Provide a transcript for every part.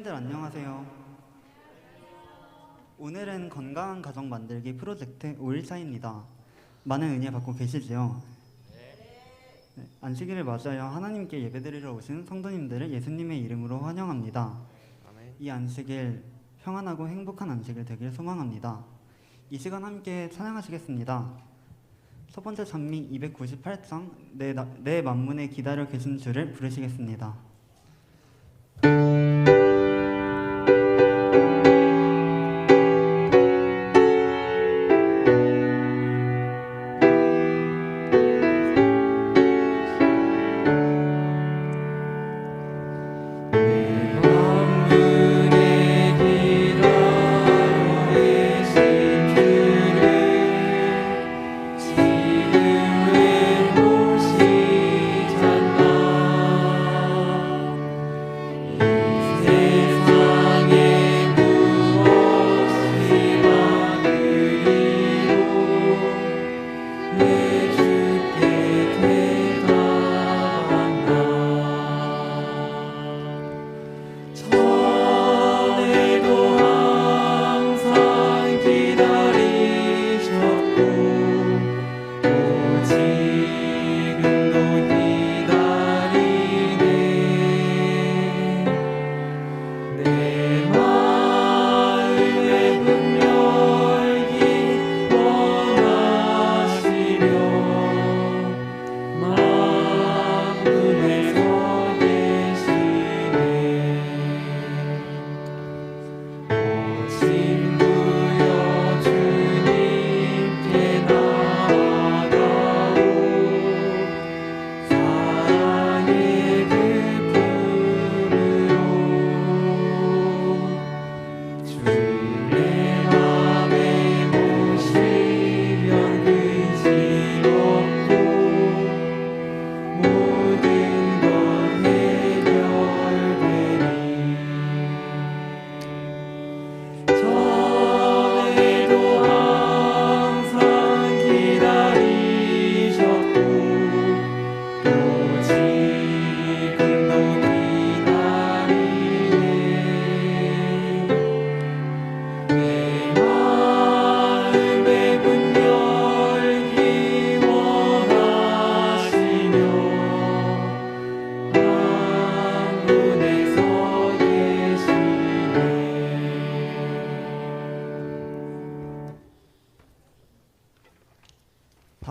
선생님들 안녕하세요. 오늘은 건강한 가정 만들기 프로젝트 5일차입니다. 많은 은혜 받고 계시지요? 네, 안식일을 맞아여 하나님께 예배드리러 오신 성도님들을 예수님의 이름으로 환영합니다. 이 안식일 평안하고 행복한 안식일 되길 소망합니다. 이 시간 함께 찬양하시겠습니다. 첫 번째 찬미 298장 내 만문에 기다려 계신 주를 부르시겠습니다.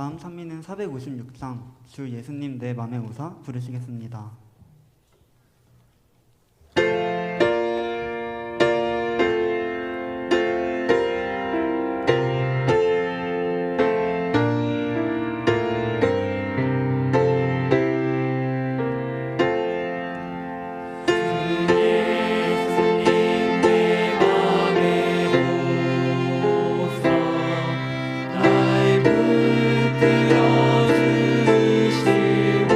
다음 찬미는 456장 주 예수님 내 맘에 오사 부르시겠습니다. 들어주시고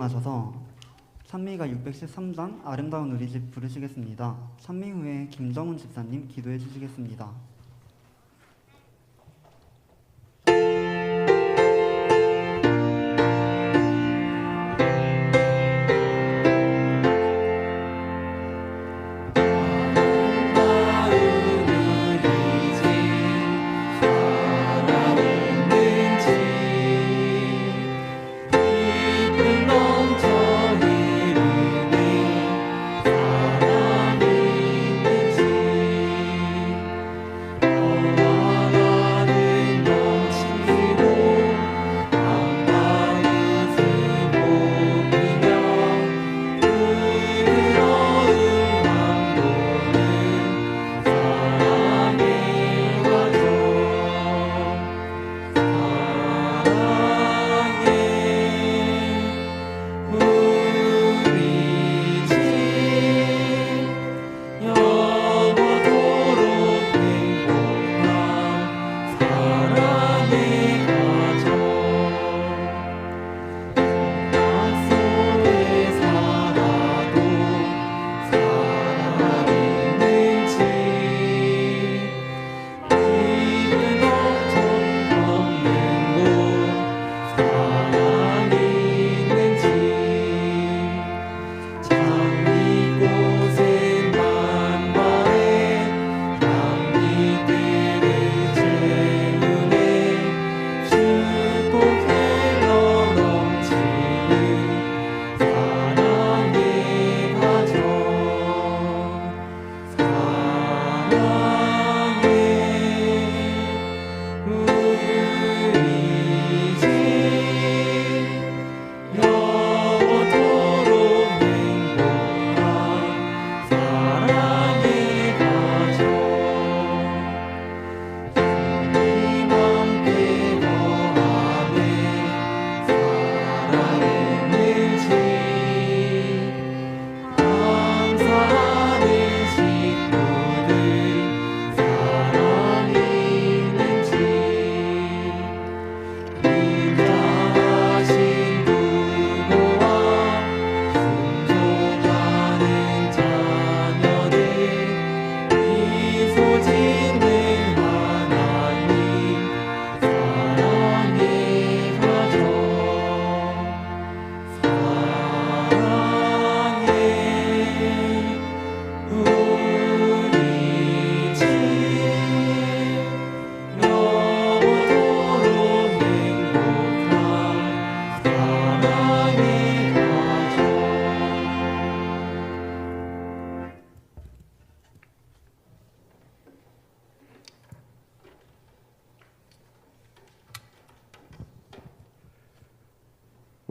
일어나셔서 찬미가 613장 아름다운 우리 집 부르시겠습니다. 찬미 후에 김정훈 집사님 기도해 주시겠습니다.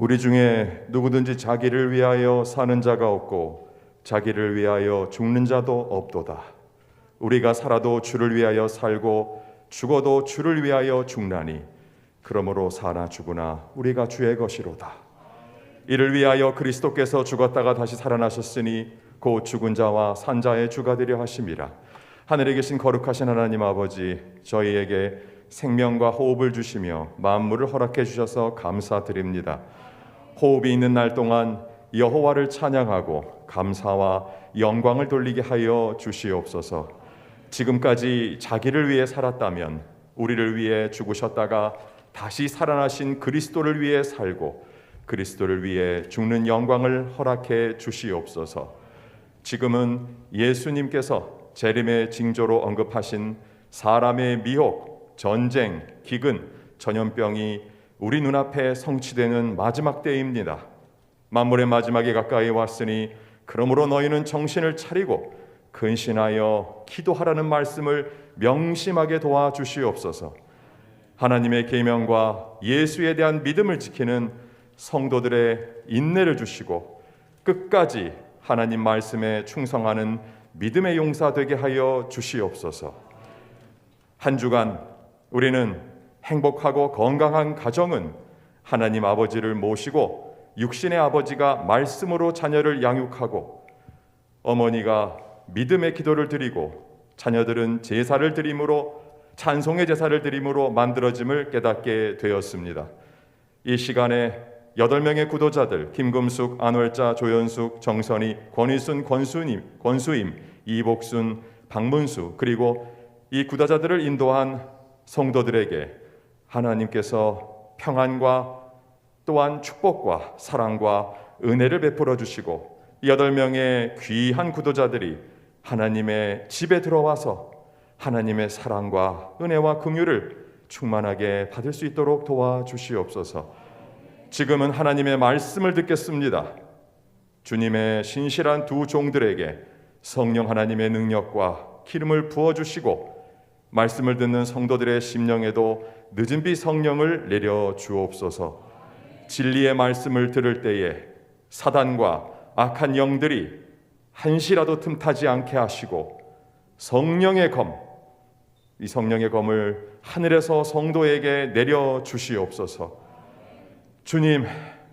우리 중에 누구든지 자기를 위하여 사는 자가 없고 자기를 위하여 죽는 자도 없도다. 우리가 살아도 주를 위하여 살고 죽어도 주를 위하여 죽나니 그러므로 사나 죽으나 우리가 주의 것이로다. 이를 위하여 그리스도께서 죽었다가 다시 살아나셨으니 곧 죽은 자와 산 자의 주가 되려 하심이라. 하늘에 계신 거룩하신 하나님 아버지, 저희에게 생명과 호흡을 주시며 만물을 허락해 주셔서 감사드립니다. 호흡이 있는 날 동안 여호와를 찬양하고 감사와 영광을 돌리게 하여 주시옵소서. 지금까지 자기를 위해 살았다면 우리를 위해 죽으셨다가 다시 살아나신 그리스도를 위해 살고 그리스도를 위해 죽는 영광을 허락해 주시옵소서. 지금은 예수님께서 재림의 징조로 언급하신 사람의 미혹, 전쟁, 기근, 전염병이 우리 눈앞에 성취되는 마지막 때입니다. 만물의 마지막이 가까이 왔으니 그러므로 너희는 정신을 차리고 근신하여 기도하라는 말씀을 명심하게 도와주시옵소서. 하나님의 계명과 예수에 대한 믿음을 지키는 성도들의 인내를 주시고 끝까지 하나님 말씀에 충성하는 믿음의 용사 되게 하여 주시옵소서. 한 주간 우리는 행복하고 건강한 가정은 하나님 아버지를 모시고 육신의 아버지가 말씀으로 자녀를 양육하고 어머니가 믿음의 기도를 드리고 자녀들은 제사를 드림으로 찬송의 제사를 드림으로 만들어짐을 깨닫게 되었습니다. 이 시간에 8명의 구도자들 김금숙, 안월자, 조연숙, 정선희, 권희순, 권수임, 이복순, 박문수 그리고 이 구도자들을 인도한 성도들에게 하나님께서 평안과 또한 축복과 사랑과 은혜를 베풀어 주시고 8명의 귀한 구도자들이 하나님의 집에 들어와서 하나님의 사랑과 은혜와 긍휼을 충만하게 받을 수 있도록 도와주시옵소서. 지금은 하나님의 말씀을 듣겠습니다. 주님의 신실한 두 종들에게 성령 하나님의 능력과 기름을 부어주시고 말씀을 듣는 성도들의 심령에도 늦은 비 성령을 내려 주옵소서. 진리의 말씀을 들을 때에 사단과 악한 영들이 한시라도 틈타지 않게 하시고 성령의 검, 이 성령의 검을 하늘에서 성도에게 내려 주시옵소서. 주님,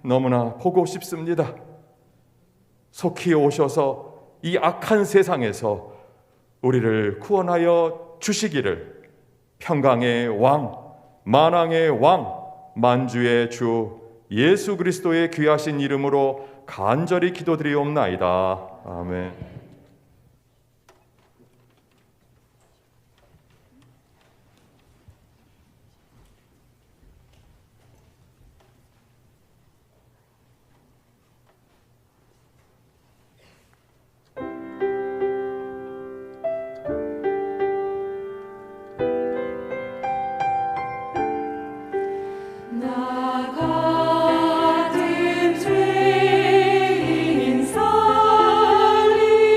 너무나 보고 싶습니다. 속히 오셔서 이 악한 세상에서 우리를 구원하여 주시기를 평강의 왕, 만왕의 왕, 만주의 주 예수 그리스도의 귀하신 이름으로 간절히 기도드리옵나이다. 아멘. 나 같은 죄인 살리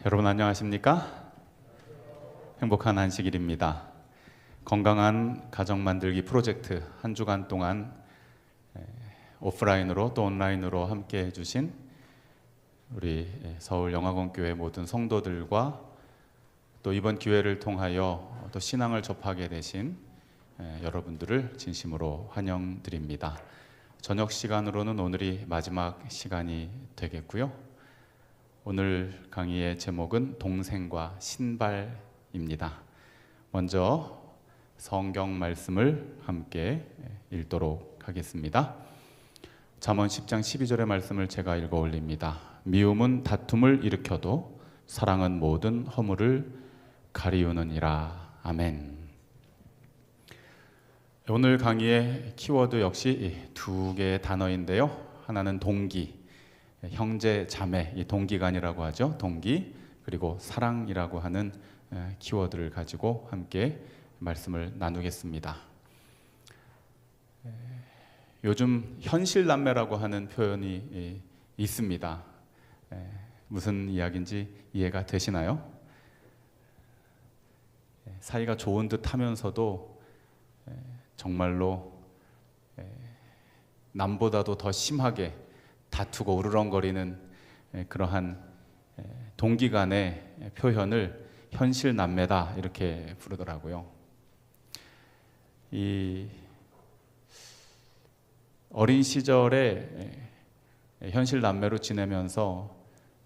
여러분 안녕하십니까? 행복한 안식일입니다. 건강한 가정 만들기 프로젝트 한 주간 동안 오프라인으로 또 온라인으로 함께 해주신 우리 서울영화건교회 모든 성도들과 또 이번 기회를 통하여 또 신앙을 접하게 되신 여러분들을 진심으로 환영드립니다. 저녁 시간으로는 오늘이 마지막 시간이 되겠고요. 오늘 강의의 제목은 동생과 신발입니다. 먼저 성경 말씀을 함께 읽도록 하겠습니다. 잠언 10장 12절의 말씀을 제가 읽어 올립니다. 미움은 다툼을 일으켜도 사랑은 모든 허물을 가리우느니라. 아멘. 오늘 강의의 키워드 역시 두 개의 단어인데요. 하나는 동기, 형제, 자매, 이 동기간이라고 하죠. 동기, 그리고 사랑이라고 하는 키워드를 가지고 함께 말씀을 나누겠습니다. 요즘 현실남매라고 하는 표현이 있습니다. 무슨 이야기인지 이해가 되시나요? 사이가 좋은 듯 하면서도 정말로 남보다도 더 심하게 다투고 우르렁거리는 그러한 동기 간의 표현을 현실남매다 이렇게 부르더라고요. 이 어린 시절에 현실남매로 지내면서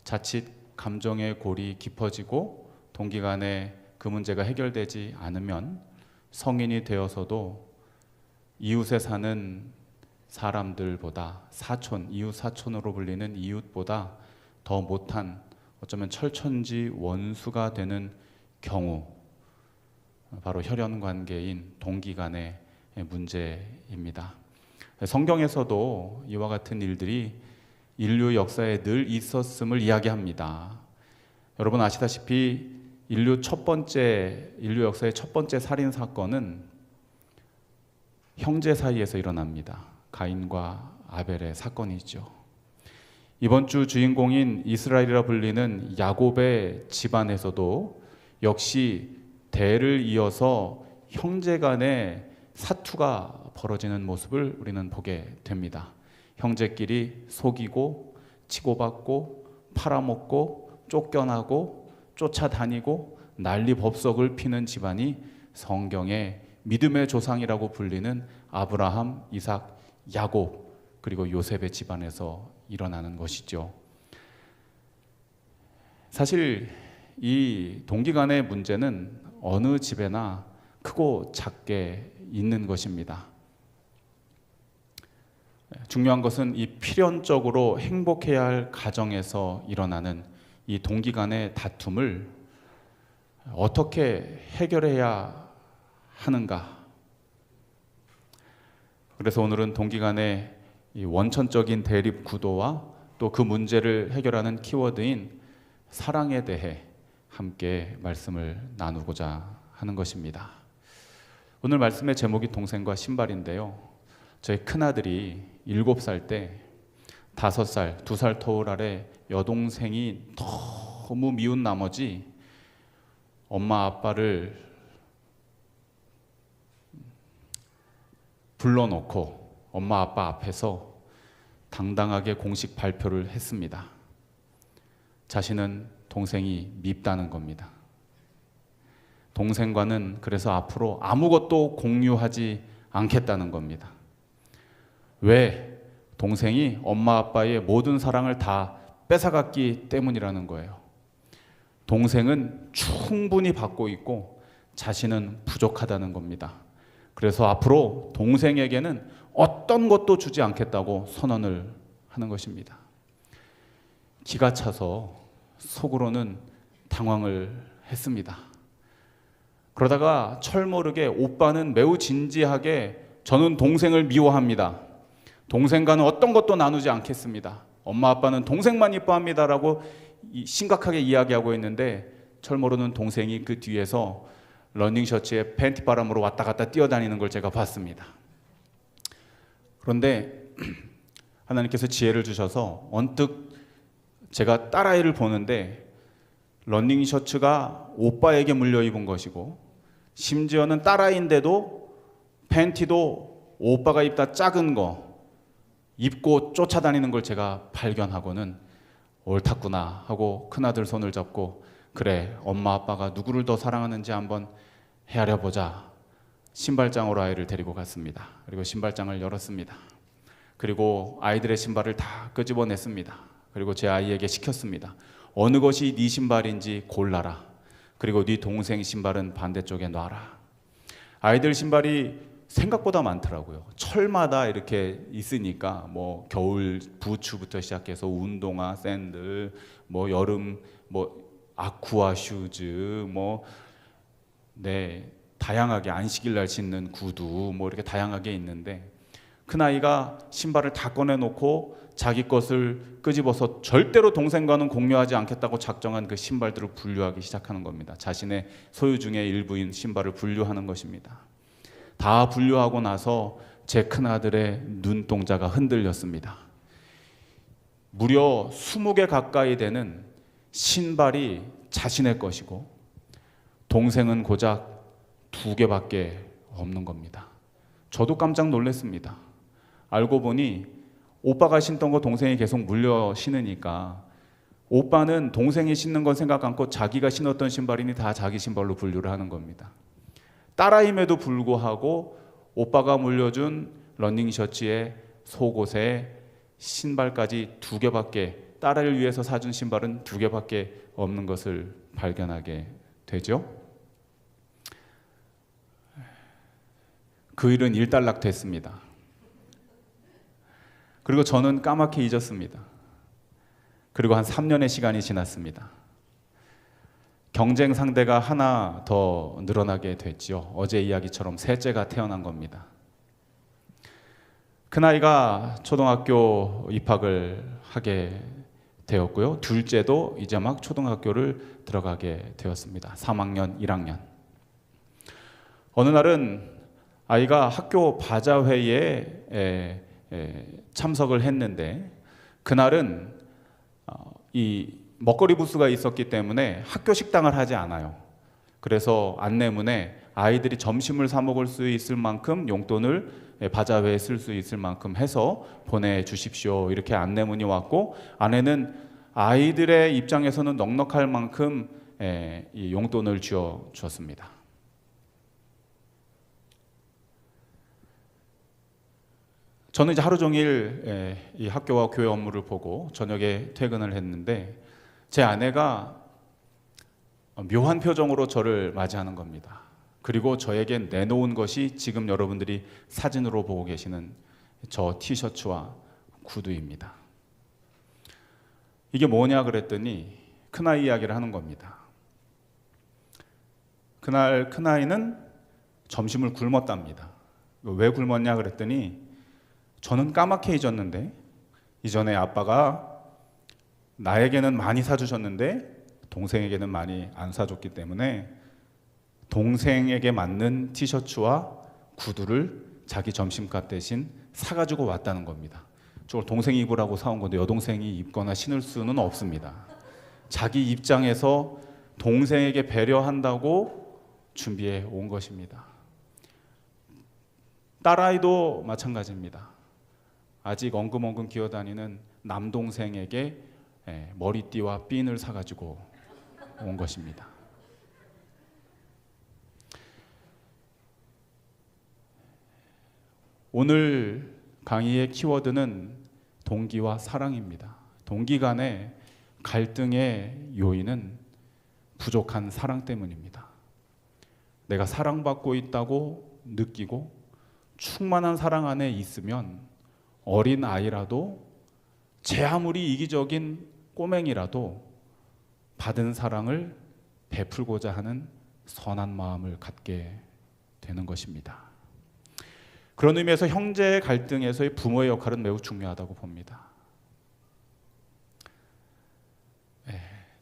자칫 감정의 골이 깊어지고 동기 간에 그 문제가 해결되지 않으면 성인이 되어서도 이웃에 사는 사람들보다 이웃 사촌으로 불리는 이웃보다 더 못한 어쩌면 철천지 원수가 되는 경우, 바로 혈연 관계인 동기 간의 문제입니다. 성경에서도 이와 같은 일들이 인류 역사에 늘 있었음을 이야기합니다. 여러분 아시다시피 인류 역사의 첫 번째 살인 사건은 형제 사이에서 일어납니다. 가인과 아벨의 사건이죠. 이번 주 주인공인 이스라엘이라 불리는 야곱의 집안에서도 역시 대를 이어서 형제 간의 사투가 벌어지는 모습을 우리는 보게 됩니다. 형제끼리 속이고 치고받고 팔아먹고 쫓겨나고 쫓아다니고 난리법석을 피는 집안이 성경의 믿음의 조상이라고 불리는 아브라함, 이삭, 야곱 그리고 요셉의 집안에서 일어나는 것이죠. 사실 이 동기 간의 문제는 어느 집에나 크고 작게 있는 것입니다. 중요한 것은 이 필연적으로 행복해야 할 가정에서 일어나는 이 동기 간의 다툼을 어떻게 해결해야 하는가. 그래서 오늘은 동기 간의 이 원천적인 대립 구도와 또 그 문제를 해결하는 키워드인 사랑에 대해 함께 말씀을 나누고자 하는 것입니다. 오늘 말씀의 제목이 동생과 신발인데요. 저희 큰아들이 7살 때 5살, 2살 터울 아래 여동생이 너무 미운 나머지 엄마 아빠를 불러놓고 엄마 아빠 앞에서 당당하게 공식 발표를 했습니다. 자신은 동생이 밉다는 겁니다. 동생과는 그래서 앞으로 아무것도 공유하지 않겠다는 겁니다. 왜? 동생이 엄마 아빠의 모든 사랑을 다 뺏어갔기 때문이라는 거예요. 동생은 충분히 받고 있고 자신은 부족하다는 겁니다. 그래서 앞으로 동생에게는 어떤 것도 주지 않겠다고 선언을 하는 것입니다. 기가 차서 속으로는 당황을 했습니다. 그러다가 철모르게 오빠는 매우 진지하게 저는 동생을 미워합니다. 동생과는 어떤 것도 나누지 않겠습니다. 엄마 아빠는 동생만 이뻐합니다라고 심각하게 이야기하고 있는데 철모르는 동생이 그 뒤에서 러닝 셔츠에 팬티 바람으로 왔다 갔다 뛰어다니는 걸 제가 봤습니다. 그런데 하나님께서 지혜를 주셔서 언뜻 제가 딸아이를 보는데 러닝 셔츠가 오빠에게 물려 입은 것이고 심지어는 딸아이인데도 팬티도 오빠가 입다 작은 거 입고 쫓아다니는 걸 제가 발견하고는 옳았구나 하고 큰아들 손을 잡고 그래 엄마 아빠가 누구를 더 사랑하는지 한번 헤아려 보자. 신발장으로 아이를 데리고 갔습니다. 그리고 신발장을 열었습니다. 그리고 아이들의 신발을 다 끄집어냈습니다. 그리고 제 아이에게 시켰습니다. 어느 것이 네 신발인지 골라라. 그리고 네 동생 신발은 반대쪽에 놔라. 아이들 신발이 생각보다 많더라고요. 철마다 이렇게 있으니까 뭐 겨울 부츠부터 시작해서 운동화, 샌들, 뭐 여름 뭐 아쿠아 슈즈, 뭐 다양하게 안식일 날 신는 구두 뭐 이렇게 다양하게 있는데 큰 아이가 신발을 다 꺼내놓고 자기 것을 끄집어서 절대로 동생과는 공유하지 않겠다고 작정한 그 신발들을 분류하기 시작하는 겁니다. 자신의 소유 중에 일부인 신발을 분류하는 것입니다. 다 분류하고 나서 제 큰아들의 눈동자가 흔들렸습니다. 무려 20개 가까이 되는 신발이 자신의 것이고 동생은 고작 2개밖에 없는 겁니다. 저도 깜짝 놀랐습니다. 알고 보니 오빠가 신던 거 동생이 계속 물려 신으니까 오빠는 동생이 신는 건 생각 않고 자기가 신었던 신발이니 다 자기 신발로 분류를 하는 겁니다. 딸아임에도 불구하고 오빠가 물려준 러닝 셔츠에 속옷에 신발까지 2개밖에 딸을 위해서 사준 신발은 2개밖에 없는 것을 발견하게 되죠. 그 일은 일단락됐습니다. 그리고 저는 까맣게 잊었습니다. 그리고 한 3년의 시간이 지났습니다. 경쟁 상대가 하나 더 늘어나게 됐죠. 어제 이야기처럼 셋째가 태어난 겁니다. 큰아이가 초등학교 입학을 하게 되었고요. 둘째도 이제 막 초등학교를 들어가게 되었습니다. 3학년, 1학년. 어느 날은 아이가 학교 바자회에 참석을 했는데 그날은 이 먹거리 부스가 있었기 때문에 학교 식당을 하지 않아요. 그래서 안내문에 아이들이 점심을 사 먹을 수 있을 만큼 용돈을 바자회에 쓸 수 있을 만큼 해서 보내주십시오. 이렇게 안내문이 왔고 안에는 아이들의 입장에서는 넉넉할 만큼 이 용돈을 쥐어 주었습니다. 저는 이제 하루 종일 이 학교와 교회 업무를 보고 저녁에 퇴근을 했는데 제 아내가 묘한 표정으로 저를 맞이하는 겁니다. 그리고 저에게 내놓은 것이 지금 여러분들이 사진으로 보고 계시는 저 티셔츠와 구두입니다. 이게 뭐냐 그랬더니 큰아이 이야기를 하는 겁니다. 그날 큰아이는 점심을 굶었답니다. 왜 굶었냐 그랬더니 저는 까맣게 잊었는데 이전에 아빠가 나에게는 많이 사주셨는데 동생에게는 많이 안 사줬기 때문에 동생에게 맞는 티셔츠와 구두를 자기 점심값 대신 사가지고 왔다는 겁니다. 저걸 동생이 입으라고 사온 건데 여동생이 입거나 신을 수는 없습니다. 자기 입장에서 동생에게 배려한다고 준비해 온 것입니다. 딸아이도 마찬가지입니다. 아직 엉금엉금 기어다니는 남동생에게 머리띠와 핀을 사가지고 온 것입니다. 오늘 강의의 키워드는 동기와 사랑입니다. 동기 간의 갈등의 요인은 부족한 사랑 때문입니다. 내가 사랑받고 있다고 느끼고 충만한 사랑 안에 있으면 어린 아이라도 제 아무리 이기적인 꼬맹이라도 받은 사랑을 베풀고자 하는 선한 마음을 갖게 되는 것입니다. 그런 의미에서 형제의 갈등에서의 부모의 역할은 매우 중요하다고 봅니다.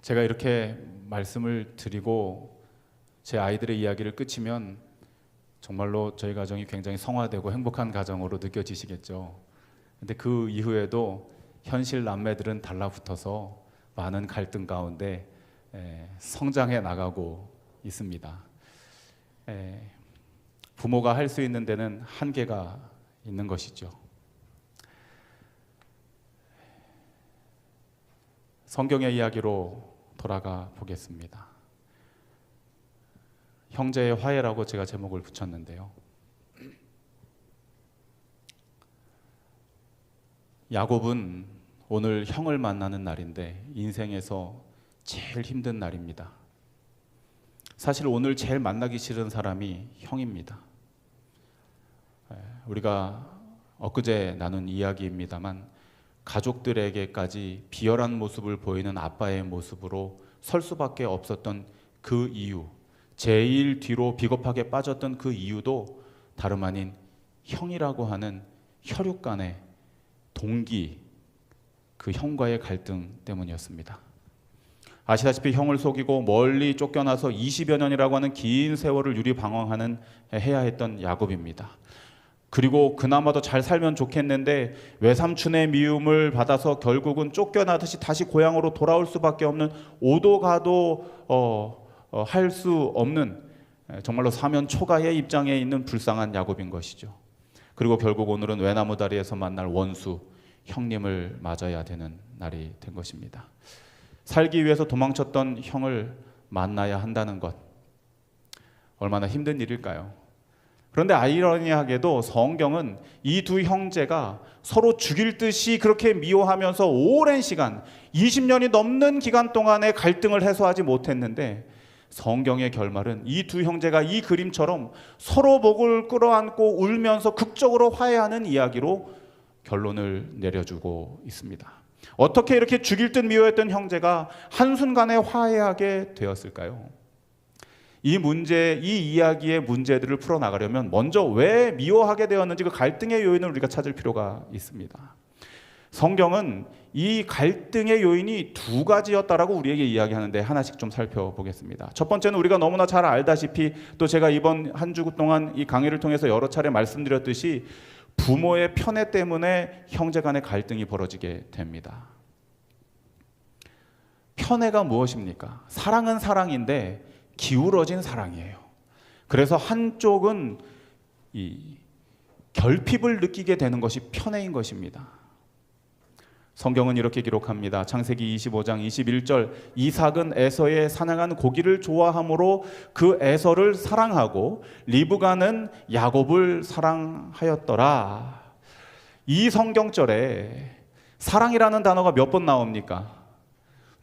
제가 이렇게 말씀을 드리고 제 아이들의 이야기를 끝이면 정말로 저희 가정이 굉장히 성화되고 행복한 가정으로 느껴지시겠죠. 근데 그 이후에도 현실 남매들은 달라붙어서 많은 갈등 가운데 성장해 나가고 있습니다. 부모가 할 수 있는 데는 한계가 있는 것이죠. 성경의 이야기로 돌아가 보겠습니다. 형제의 화해라고 제가 제목을 붙였는데요. 야곱은 오늘 형을 만나는 날인데 인생에서 제일 힘든 날입니다. 사실 오늘 제일 만나기 싫은 사람이 형입니다. 우리가 엊그제 나눈 이야기입니다만 가족들에게까지 비열한 모습을 보이는 아빠의 모습으로 설 수밖에 없었던 그 이유, 제일 뒤로 비겁하게 빠졌던 그 이유도 다름 아닌 형이라고 하는 혈육 간의 동기, 그 형과의 갈등 때문이었습니다. 아시다시피 형을 속이고 멀리 쫓겨나서 20여 년이라고 하는 긴 세월을 유리방황하는 해야 했던 야곱입니다. 그리고 그나마도 잘 살면 좋겠는데 외삼촌의 미움을 받아서 결국은 쫓겨나듯이 다시 고향으로 돌아올 수밖에 없는 오도 가도 할 수 없는 정말로 사면 초가의 입장에 있는 불쌍한 야곱인 것이죠. 그리고 결국 오늘은 외나무 다리에서 만날 원수 형님을 맞아야 되는 날이 된 것입니다. 살기 위해서 도망쳤던 형을 만나야 한다는 것, 얼마나 힘든 일일까요? 그런데 아이러니하게도 성경은 이 두 형제가 서로 죽일 듯이 그렇게 미워하면서 오랜 시간, 20년이 넘는 기간 동안의 갈등을 해소하지 못했는데 성경의 결말은 이 두 형제가 이 그림처럼 서로 목을 끌어안고 울면서 극적으로 화해하는 이야기로 결론을 내려주고 있습니다. 어떻게 이렇게 죽일 듯 미워했던 형제가 한순간에 화해하게 되었을까요? 이 문제, 이 이야기의 문제들을 풀어나가려면 먼저 왜 미워하게 되었는지 그 갈등의 요인을 우리가 찾을 필요가 있습니다. 성경은 이 갈등의 요인이 두 가지였다라고 우리에게 이야기하는데 하나씩 좀 살펴보겠습니다. 첫 번째는 우리가 너무나 잘 알다시피 또 제가 이번 한 주 동안 이 강의를 통해서 여러 차례 말씀드렸듯이 부모의 편애 때문에 형제 간의 갈등이 벌어지게 됩니다. 편애가 무엇입니까? 사랑은 사랑인데 기울어진 사랑이에요. 그래서 한쪽은 이 결핍을 느끼게 되는 것이 편애인 것입니다. 성경은 이렇게 기록합니다. 창세기 25장 21절 이삭은 에서의 사냥한 고기를 좋아하므로 그 에서를 사랑하고 리브가는 야곱을 사랑하였더라. 이 성경절에 사랑이라는 단어가 몇 번 나옵니까?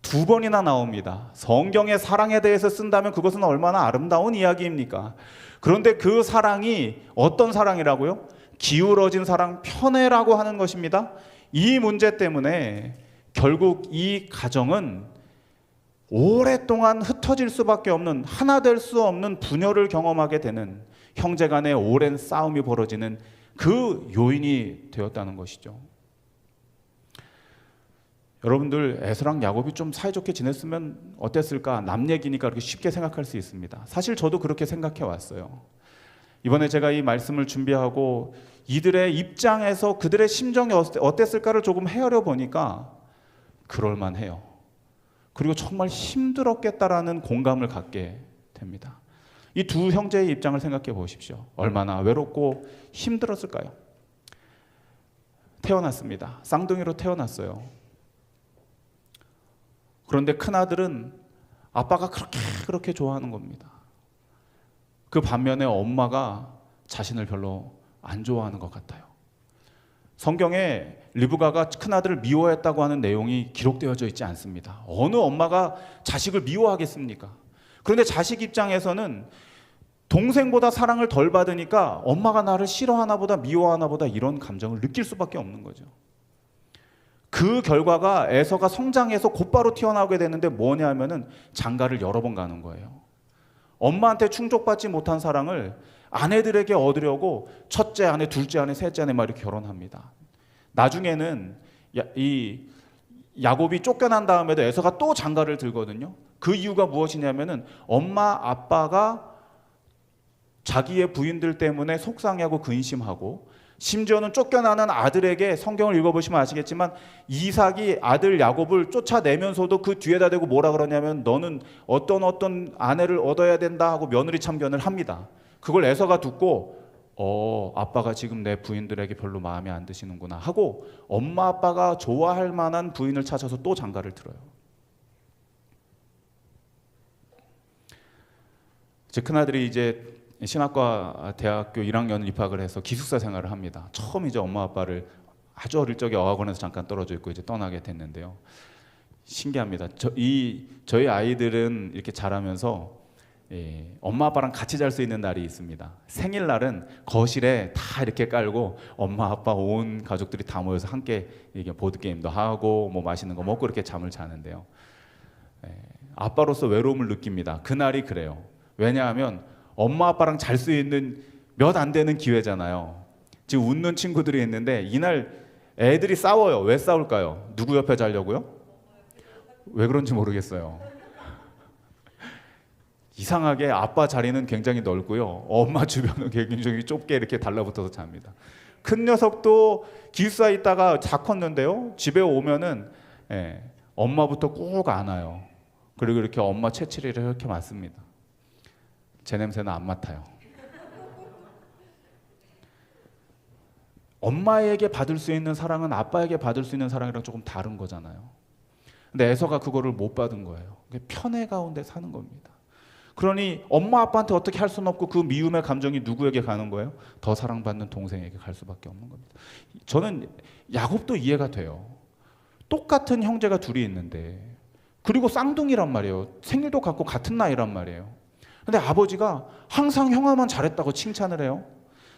2번이나 나옵니다. 성경의 사랑에 대해서 쓴다면 그것은 얼마나 아름다운 이야기입니까? 그런데 그 사랑이 어떤 사랑이라고요? 기울어진 사랑, 편애라고 하는 것입니다. 이 문제 때문에 결국 이 가정은 오랫동안 흩어질 수밖에 없는, 하나 될 수 없는 분열을 경험하게 되는, 형제 간의 오랜 싸움이 벌어지는 그 요인이 되었다는 것이죠. 여러분들 에서랑 야곱이 좀 사이좋게 지냈으면 어땠을까? 남 얘기니까 그렇게 쉽게 생각할 수 있습니다. 사실 저도 그렇게 생각해 왔어요. 이번에 제가 이 말씀을 준비하고 이들의 입장에서 그들의 심정이 어땠을까를 조금 헤아려 보니까 그럴만해요. 그리고 정말 힘들었겠다라는 공감을 갖게 됩니다. 이 두 형제의 입장을 생각해 보십시오. 얼마나 외롭고 힘들었을까요? 태어났습니다. 쌍둥이로 태어났어요. 그런데 큰아들은 아빠가 그렇게 좋아하는 겁니다. 그 반면에 엄마가 자신을 별로 안 좋아하는 것 같아요. 성경에 리브가가 큰아들을 미워했다고 하는 내용이 기록되어져 있지 않습니다. 어느 엄마가 자식을 미워하겠습니까? 그런데 자식 입장에서는 동생보다 사랑을 덜 받으니까 엄마가 나를 싫어하나 보다 미워하나 보다 이런 감정을 느낄 수밖에 없는 거죠. 그 결과가 에서가 성장해서 곧바로 튀어나오게 되는데 뭐냐 하면은 장가를 여러 번 가는 거예요. 엄마한테 충족받지 못한 사랑을 아내들에게 얻으려고 첫째 아내, 둘째 아내, 셋째 아내 막 이렇게 결혼합니다. 나중에는 이 야곱이 쫓겨난 다음에도 에서가 또 장가를 들거든요. 그 이유가 무엇이냐면은 엄마 아빠가 자기의 부인들 때문에 속상해하고 근심하고 심지어는 쫓겨나는 아들에게 성경을 읽어보시면 아시겠지만 이삭이 아들 야곱을 쫓아내면서도 그 뒤에다 대고 뭐라 그러냐면 너는 어떤 아내를 얻어야 된다 하고 며느리 참견을 합니다. 그걸 에서가 듣고 아빠가 지금 내 부인들에게 별로 마음에 안 드시는구나 하고 엄마 아빠가 좋아할 만한 부인을 찾아서 또 장가를 들어요. 제 큰아들이 이제 신학과 대학교 1학년을 입학을 해서 기숙사 생활을 합니다. 처음 이제 엄마 아빠를 아주 어릴 적에 어학원에서 잠깐 떨어져 있고 이제 떠나게 됐는데요. 신기합니다. 저희 아이들은 이렇게 자라면서 엄마 아빠랑 같이 잘 수 있는 날이 있습니다. 생일날은 거실에 다 이렇게 깔고 엄마 아빠 온 가족들이 다 모여서 함께 이게 보드 게임도 하고 뭐 맛있는 거 먹고 이렇게 잠을 자는데요. 아빠로서 외로움을 느낍니다. 그날이 그래요. 왜냐하면 엄마 아빠랑 잘 수 있는 몇 안 되는 기회잖아요. 지금 웃는 친구들이 있는데 이날 애들이 싸워요. 왜 싸울까요? 누구 옆에 자려고요? 왜 그런지 모르겠어요. 이상하게 아빠 자리는 굉장히 넓고요. 엄마 주변은 굉장히 좁게 이렇게 달라붙어서 잡니다. 큰 녀석도 기숙사에 있다가 다 컸는데요. 집에 오면은 엄마부터 꼭 안아요. 그리고 이렇게 엄마 채취를 이렇게 맡습니다. 제 냄새는 안 맡아요. 엄마에게 받을 수 있는 사랑은 아빠에게 받을 수 있는 사랑이랑 조금 다른 거잖아요. 근데 에서가 그거를 못 받은 거예요. 편애 가운데 사는 겁니다. 그러니 엄마 아빠한테 어떻게 할 수는 없고 그 미움의 감정이 누구에게 가는 거예요? 더 사랑받는 동생에게 갈 수밖에 없는 겁니다. 저는 야곱도 이해가 돼요. 똑같은 형제가 둘이 있는데 그리고 쌍둥이란 말이에요. 생일도 같고 같은 나이란 말이에요. 근데 아버지가 항상 형아만 잘했다고 칭찬을 해요.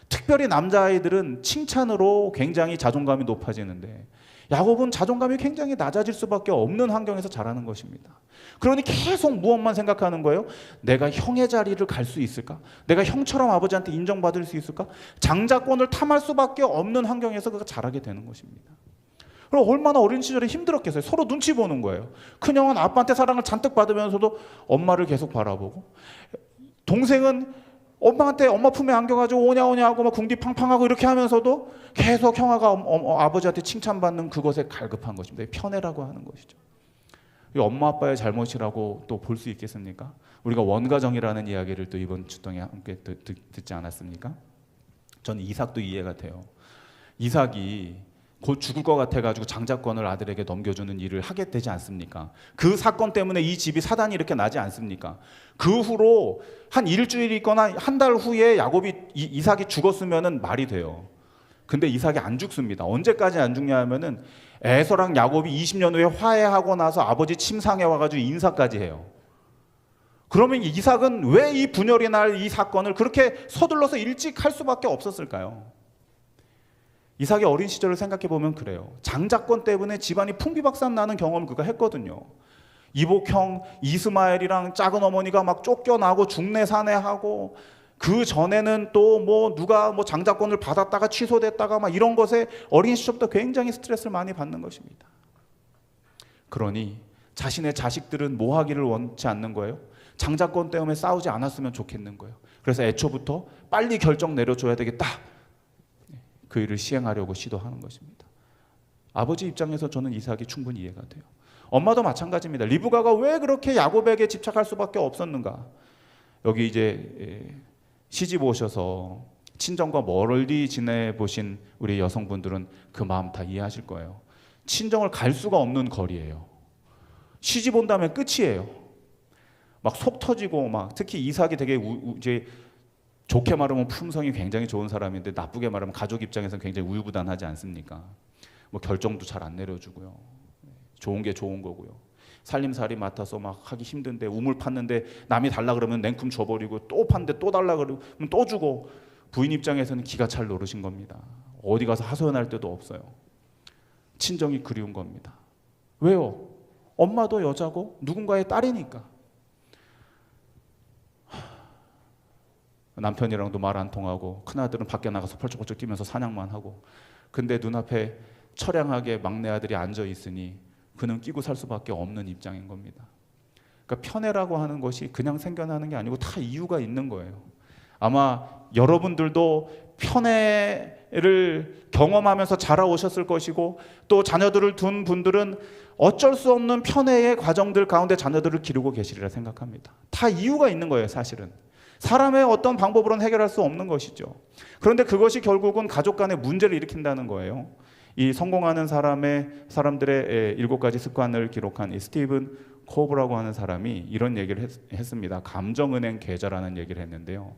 특별히 남자아이들은 칭찬으로 굉장히 자존감이 높아지는데 야곱은 자존감이 굉장히 낮아질 수밖에 없는 환경에서 자라는 것입니다. 그러니 계속 무엇만 생각하는 거예요? 내가 형의 자리를 갈 수 있을까? 내가 형처럼 아버지한테 인정받을 수 있을까? 장자권을 탐할 수밖에 없는 환경에서 그가 자라게 되는 것입니다. 그럼 얼마나 어린 시절에 힘들었겠어요. 서로 눈치 보는 거예요. 큰형은 아빠한테 사랑을 잔뜩 받으면서도 엄마를 계속 바라보고, 동생은 엄마한테 엄마 품에 안겨가지고 오냐 하고 막 궁디 팡팡하고 이렇게 하면서도 계속 형아가 아버지한테 칭찬받는 그것에 갈급한 것입니다. 편애라고 하는 것이죠. 이 엄마 아빠의 잘못이라고 또 볼 수 있겠습니까? 우리가 원가정이라는 이야기를 또 이번 주 동안 함께 듣지 않았습니까? 전 이삭도 이해가 돼요. 이삭이 곧 죽을 것 같아가지고 장자권을 아들에게 넘겨주는 일을 하게 되지 않습니까? 그 사건 때문에 이 집이 사단이 이렇게 나지 않습니까? 그 후로 한 일주일 있거나 한 달 후에 이삭이 죽었으면 말이 돼요. 근데 이삭이 안 죽습니다. 언제까지 안 죽냐 하면은 에서랑 야곱이 20년 후에 화해하고 나서 아버지 침상에 와가지고 인사까지 해요. 그러면 이삭은 왜 이 분열이 날 이 사건을 그렇게 서둘러서 일찍 할 수밖에 없었을까요? 이삭의 어린 시절을 생각해 보면 그래요. 장자권 때문에 집안이 풍비박산 나는 경험을 그가 했거든요. 이복형 이스마엘이랑 작은 어머니가 막 쫓겨나고 중내사내하고, 그 전에는 또 뭐 누가 뭐 장자권을 받았다가 취소됐다가 막 이런 것에 어린 시절부터 굉장히 스트레스를 많이 받는 것입니다. 그러니 자신의 자식들은 뭐 하기를 원치 않는 거예요? 장자권 때문에 싸우지 않았으면 좋겠는 거예요. 그래서 애초부터 빨리 결정 내려줘야 되겠다. 그 일을 시행하려고 시도하는 것입니다. 아버지 입장에서 저는 이삭이 충분히 이해가 돼요. 엄마도 마찬가지입니다. 리브가가 왜 그렇게 야곱에게 집착할 수밖에 없었는가? 여기 이제 시집 오셔서 친정과 멀리 지내보신 우리 여성분들은 그 마음 다 이해하실 거예요. 친정을 갈 수가 없는 거리예요. 시집 온다면 끝이에요. 막 속 터지고 막, 특히 이삭이 되게 이제 좋게 말하면 품성이 굉장히 좋은 사람인데 나쁘게 말하면 가족 입장에서는 굉장히 우유부단하지 않습니까? 뭐 결정도 잘 안 내려주고요. 좋은 게 좋은 거고요. 살림살이 맡아서 막 하기 힘든데 우물 팠는데 남이 달라 그러면 냉큼 줘버리고, 또 팠는데 또 달라 그러면 또 주고, 부인 입장에서는 기가 찰 노릇인 겁니다. 어디 가서 하소연할 데도 없어요. 친정이 그리운 겁니다. 왜요? 엄마도 여자고 누군가의 딸이니까. 남편이랑도 말 안 통하고 큰아들은 밖에 나가서 펄쩍펄쩍 뛰면서 사냥만 하고, 근데 눈앞에 처량하게 막내 아들이 앉아 있으니 그는 끼고 살 수밖에 없는 입장인 겁니다. 그러니까 편애라고 하는 것이 그냥 생겨나는 게 아니고 다 이유가 있는 거예요. 아마 여러분들도 편애 은혜를 경험하면서 자라오셨을 것이고, 또 자녀들을 둔 분들은 어쩔 수 없는 편애의 과정들 가운데 자녀들을 기르고 계시리라 생각합니다. 다 이유가 있는 거예요. 사실은 사람의 어떤 방법으로는 해결할 수 없는 것이죠. 그런데 그것이 결국은 가족 간의 문제를 일으킨다는 거예요. 이 성공하는 사람들의 7가지 습관을 기록한 이 스티븐 코브라고 하는 사람이 이런 얘기를 했습니다. 감정은행 계좌라는 얘기를 했는데요.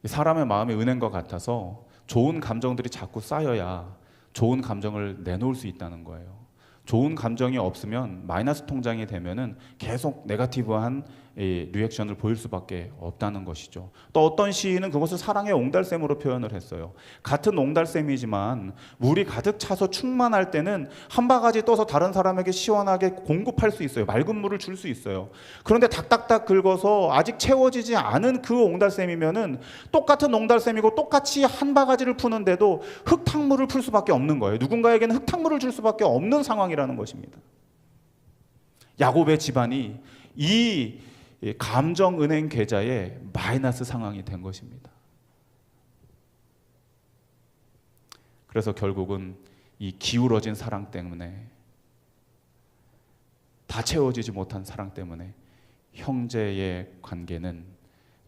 사람의 마음이 은행과 같아서 좋은 감정들이 자꾸 쌓여야 좋은 감정을 내놓을 수 있다는 거예요. 좋은 감정이 없으면 마이너스 통장이 되면은 계속 네거티브한 리액션을 보일 수밖에 없다는 것이죠. 또 어떤 시인은 그것을 사랑의 옹달샘으로 표현을 했어요. 같은 옹달샘이지만 물이 가득 차서 충만할 때는 한 바가지 떠서 다른 사람에게 시원하게 공급할 수 있어요. 맑은 물을 줄 수 있어요. 그런데 닥닥닥 긁어서 아직 채워지지 않은 그 옹달샘이면은 똑같은 옹달샘이고 똑같이 한 바가지를 푸는데도 흙탕물을 풀 수밖에 없는 거예요. 누군가에게는 흙탕물을 줄 수밖에 없는 상황이라는 것입니다. 야곱의 집안이 이 감정은행 계좌에 마이너스 상황이 된 것입니다. 그래서 결국은 이 기울어진 사랑 때문에, 다 채워지지 못한 사랑 때문에 형제의 관계는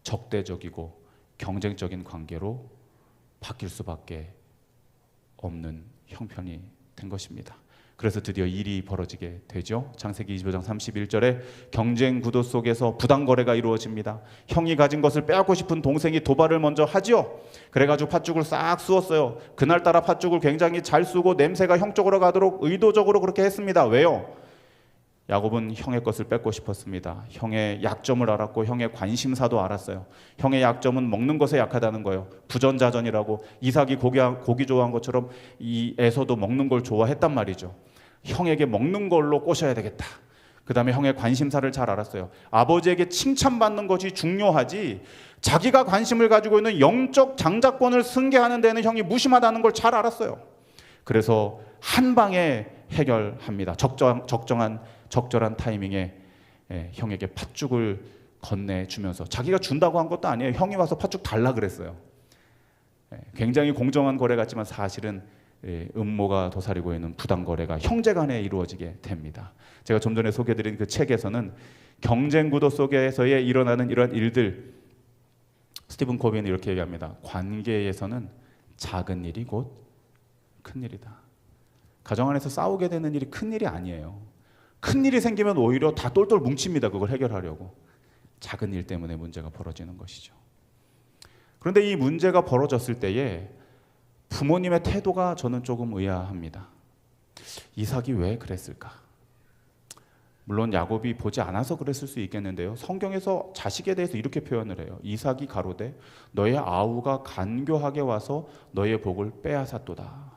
적대적이고 경쟁적인 관계로 바뀔 수밖에 없는 형편이 된 것입니다. 그래서 드디어 일이 벌어지게 되죠. 창세기 25장 31절에 경쟁 구도 속에서 부당거래가 이루어집니다. 형이 가진 것을 빼앗고 싶은 동생이 도발을 먼저 하죠. 그래가지고 팥죽을 싹 쑤었어요. 그날따라 팥죽을 굉장히 잘 쑤고 냄새가 형 쪽으로 가도록 의도적으로 그렇게 했습니다. 왜요? 야곱은 형의 것을 뺏고 싶었습니다. 형의 약점을 알았고 형의 관심사도 알았어요. 형의 약점은 먹는 것에 약하다는 거예요. 부전자전이라고. 이삭이 고기 좋아한 것처럼 이 에서도 먹는 걸 좋아했단 말이죠. 형에게 먹는 걸로 꼬셔야 되겠다. 그 다음에 형의 관심사를 잘 알았어요. 아버지에게 칭찬받는 것이 중요하지 자기가 관심을 가지고 있는 영적 장자권을 승계하는 데는 형이 무심하다는 걸 잘 알았어요. 그래서 한 방에 해결합니다. 적절한 타이밍에 형에게 팥죽을 건네주면서, 자기가 준다고 한 것도 아니에요. 형이 와서 팥죽 달라 그랬어요. 굉장히 공정한 거래 같지만 사실은 음모가 도사리고 있는 부당거래가 형제간에 이루어지게 됩니다. 제가 좀 전에 소개해드린 그 책에서는 경쟁 구도 속에서의 일어나는 이러한 일들, 스티븐 코비는 이렇게 얘기합니다. 관계에서는 작은 일이 곧 큰일이다. 가정 안에서 싸우게 되는 일이 큰일이 아니에요. 큰일이 생기면 오히려 다 똘똘 뭉칩니다. 그걸 해결하려고. 작은 일 때문에 문제가 벌어지는 것이죠. 그런데 이 문제가 벌어졌을 때에 부모님의 태도가 저는 조금 의아합니다. 이삭이 왜 그랬을까? 물론 야곱이 보지 않아서 그랬을 수 있겠는데요. 성경에서 자식에 대해서 이렇게 표현을 해요. 이삭이 가로되 너의 아우가 간교하게 와서 너의 복을 빼앗았도다.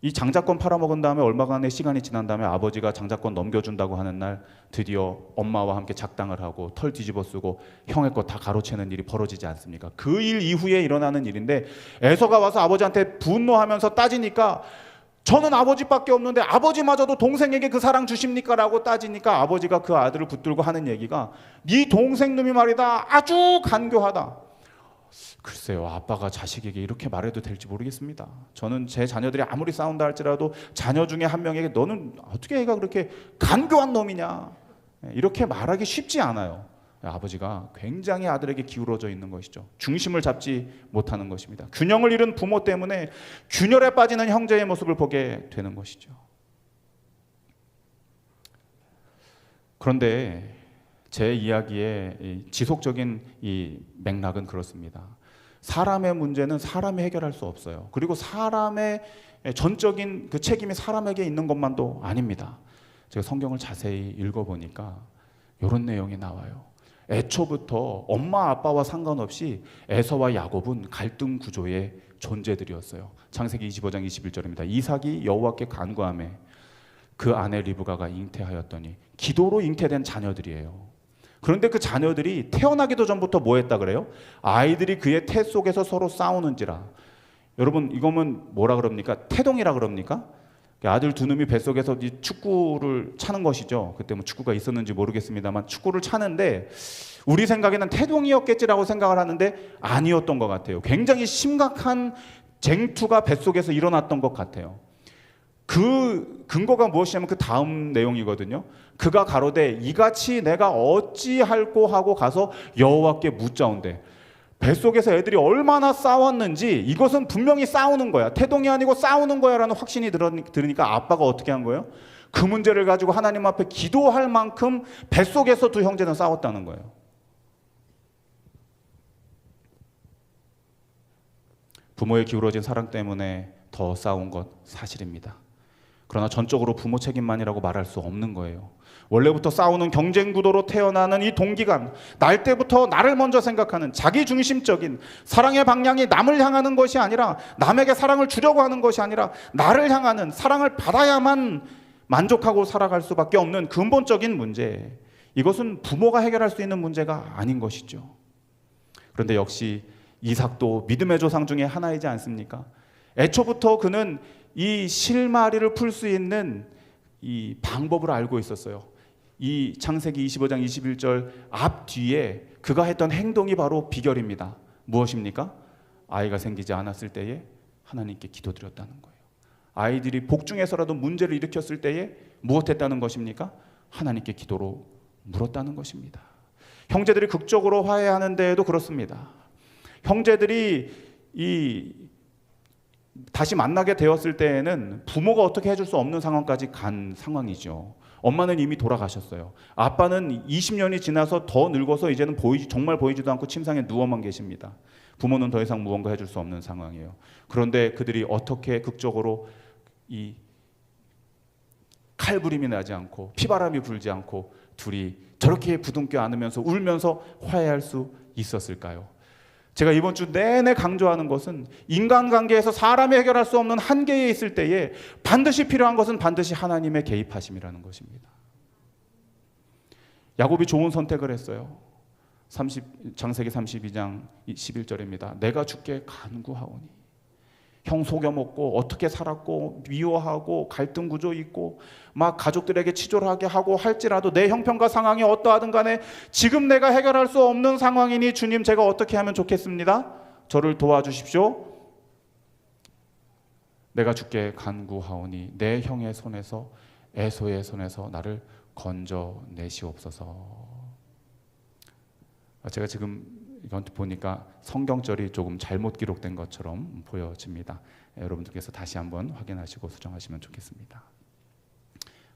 이 장자권 팔아먹은 다음에 얼마간의 시간이 지난 다음에 아버지가 장자권 넘겨준다고 하는 날 드디어 엄마와 함께 작당을 하고 털 뒤집어 쓰고 형의 것 다 가로채는 일이 벌어지지 않습니까? 그 일 이후에 일어나는 일인데, 에서가 와서 아버지한테 분노하면서 따지니까 저는 아버지밖에 없는데 아버지마저도 동생에게 그 사랑 주십니까? 라고 따지니까 아버지가 그 아들을 붙들고 하는 얘기가 네 동생 놈이 말이다 아주 간교하다. 글쎄요, 아빠가 자식에게 이렇게 말해도 될지 모르겠습니다. 저는 제 자녀들이 아무리 싸운다 할지라도 자녀 중에 한 명에게 너는 어떻게 애가 그렇게 간교한 놈이냐 이렇게 말하기 쉽지 않아요. 아버지가 굉장히 아들에게 기울어져 있는 것이죠. 중심을 잡지 못하는 것입니다. 균형을 잃은 부모 때문에 균열에 빠지는 형제의 모습을 보게 되는 것이죠. 그런데 제 이야기의 지속적인 이 맥락은 그렇습니다. 사람의 문제는 사람이 해결할 수 없어요. 그리고 사람의 전적인 그 책임이 사람에게 있는 것만도 아닙니다. 제가 성경을 자세히 읽어보니까 이런 내용이 나와요. 애초부터 엄마 아빠와 상관없이 에서와 야곱은 갈등 구조의 존재들이었어요. 창세기 25장 21절입니다. 이삭이 여호와께 간구하매 그 아내 리브가가 잉태하였더니, 기도로 잉태된 자녀들이에요. 그런데 그 자녀들이 태어나기도 전부터 뭐 했다 그래요? 아이들이 그의 태 속에서 서로 싸우는지라. 여러분 이거면 뭐라 그럽니까? 태동이라 그럽니까? 아들 두 놈이 뱃속에서 이 축구를 차는 것이죠. 그때 뭐 축구가 있었는지 모르겠습니다만 축구를 차는데 우리 생각에는 태동이었겠지라고 생각을 하는데 아니었던 것 같아요. 굉장히 심각한 쟁투가 뱃속에서 일어났던 것 같아요. 그 근거가 무엇이냐면 그 다음 내용이거든요. 그가 가로되 이같이 내가 어찌할꼬 하고 가서 여호와께 묻자온대. 뱃속에서 애들이 얼마나 싸웠는지 이것은 분명히 싸우는 거야. 태동이 아니고 싸우는 거야 라는 확신이 들으니까 아빠가 어떻게 한 거예요? 그 문제를 가지고 하나님 앞에 기도할 만큼 뱃속에서 두 형제는 싸웠다는 거예요. 부모의 기울어진 사랑 때문에 더 싸운 것 사실입니다. 그러나 전적으로 부모 책임만이라고 말할 수 없는 거예요. 원래부터 싸우는 경쟁 구도로 태어나는 이 동기간, 날 때부터 나를 먼저 생각하는 자기 중심적인 사랑의 방향이 남을 향하는 것이 아니라 남에게 사랑을 주려고 하는 것이 아니라 나를 향하는 사랑을 받아야만 만족하고 살아갈 수밖에 없는 근본적인 문제, 이것은 부모가 해결할 수 있는 문제가 아닌 것이죠. 그런데 역시 이삭도 믿음의 조상 중에 하나이지 않습니까? 애초부터 그는 이 실마리를 풀 수 있는 이 방법을 알고 있었어요. 이 창세기 25장 21절 앞뒤에 그가 했던 행동이 바로 비결입니다. 무엇입니까? 아이가 생기지 않았을 때에 하나님께 기도드렸다는 거예요. 아이들이 복중에서라도 문제를 일으켰을 때에 무엇했다는 것입니까? 하나님께 기도로 물었다는 것입니다. 형제들이 극적으로 화해하는 데에도 그렇습니다. 형제들이 다시 만나게 되었을 때에는 부모가 어떻게 해줄 수 없는 상황까지 간 상황이죠. 엄마는 이미 돌아가셨어요. 아빠는 20년이 지나서 더 늙어서 이제는 정말 보이지도 않고 침상에 누워만 계십니다. 부모는 더 이상 무언가 해줄 수 없는 상황이에요. 그런데 그들이 어떻게 극적으로 이 칼부림이 나지 않고 피바람이 불지 않고 둘이 저렇게 부둥켜 안으면서 울면서 화해할 수 있었을까요? 제가 이번 주 내내 강조하는 것은 인간관계에서 사람이 해결할 수 없는 한계에 있을 때에 반드시 필요한 것은 반드시 하나님의 개입하심이라는 것입니다. 야곱이 좋은 선택을 했어요. 창세기 32장 11절입니다. 내가 주께 간구하오니. 형 속여먹고 어떻게 살았고 미워하고 갈등 구조 있고 막 가족들에게 치졸하게 하고 할지라도 내 형편과 상황이 어떠하든 간에 지금 내가 해결할 수 없는 상황이니 주님 제가 어떻게 하면 좋겠습니다. 저를 도와주십시오. 내가 주께 간구하오니 내 형의 손에서 에서의 손에서 나를 건져내시옵소서. 제가 지금 이건 보니까 성경절이 조금 잘못 기록된 것처럼 보여집니다. 여러분들께서 다시 한번 확인하시고 수정하시면 좋겠습니다.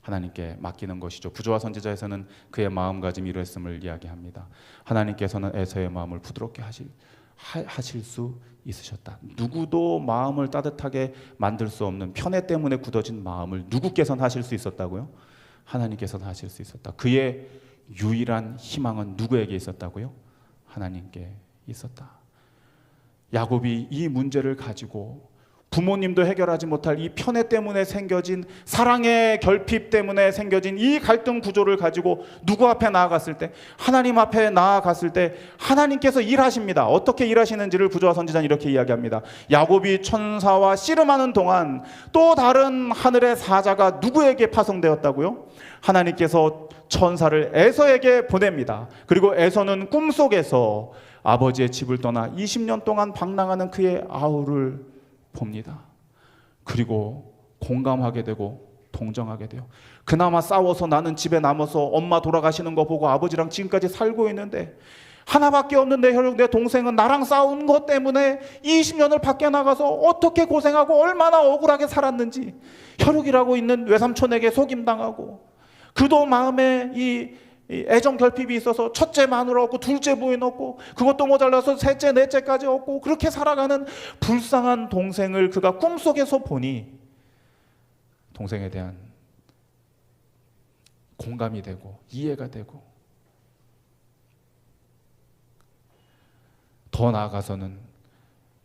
하나님께 맡기는 것이죠. 부조와 선지자에서는 그의 마음가짐이 이랬음을 이야기합니다. 하나님께서는 에서의 마음을 부드럽게 하실 수 있으셨다. 누구도 마음을 따뜻하게 만들 수 없는 편애 때문에 굳어진 마음을 누구께서는 하실 수 있었다고요? 하나님께서는 하실 수 있었다. 그의 유일한 희망은 누구에게 있었다고요? 하나님께 있었다. 야곱이 이 문제를 가지고 부모님도 해결하지 못할 이 편애 때문에 생겨진 사랑의 결핍 때문에 생겨진 이 갈등 구조를 가지고 누구 앞에 나아갔을 때, 하나님 앞에 나아갔을 때 하나님께서 일하십니다. 어떻게 일하시는지를 부조와 선지자는 이렇게 이야기합니다. 야곱이 천사와 씨름하는 동안 또 다른 하늘의 사자가 누구에게 파송되었다고요? 하나님께서 천사를 에서에게 보냅니다. 그리고 에서는 꿈속에서 아버지의 집을 떠나 20년 동안 방랑하는 그의 아우를 봅니다. 그리고 공감하게 되고 동정하게 돼요. 그나마 싸워서 나는 집에 남아서 엄마 돌아가시는 거 보고 아버지랑 지금까지 살고 있는데 하나밖에 없는 내 혈육, 내 동생은 나랑 싸운 것 때문에 20년을 밖에 나가서 어떻게 고생하고 얼마나 억울하게 살았는지, 혈육이라고 있는 외삼촌에게 속임당하고 그도 마음에 이 애정 결핍이 있어서 첫째 마누라 없고 둘째 부인 없고 그것도 모자라서 셋째 넷째까지 없고 그렇게 살아가는 불쌍한 동생을 그가 꿈속에서 보니 동생에 대한 공감이 되고 이해가 되고, 더 나아가서는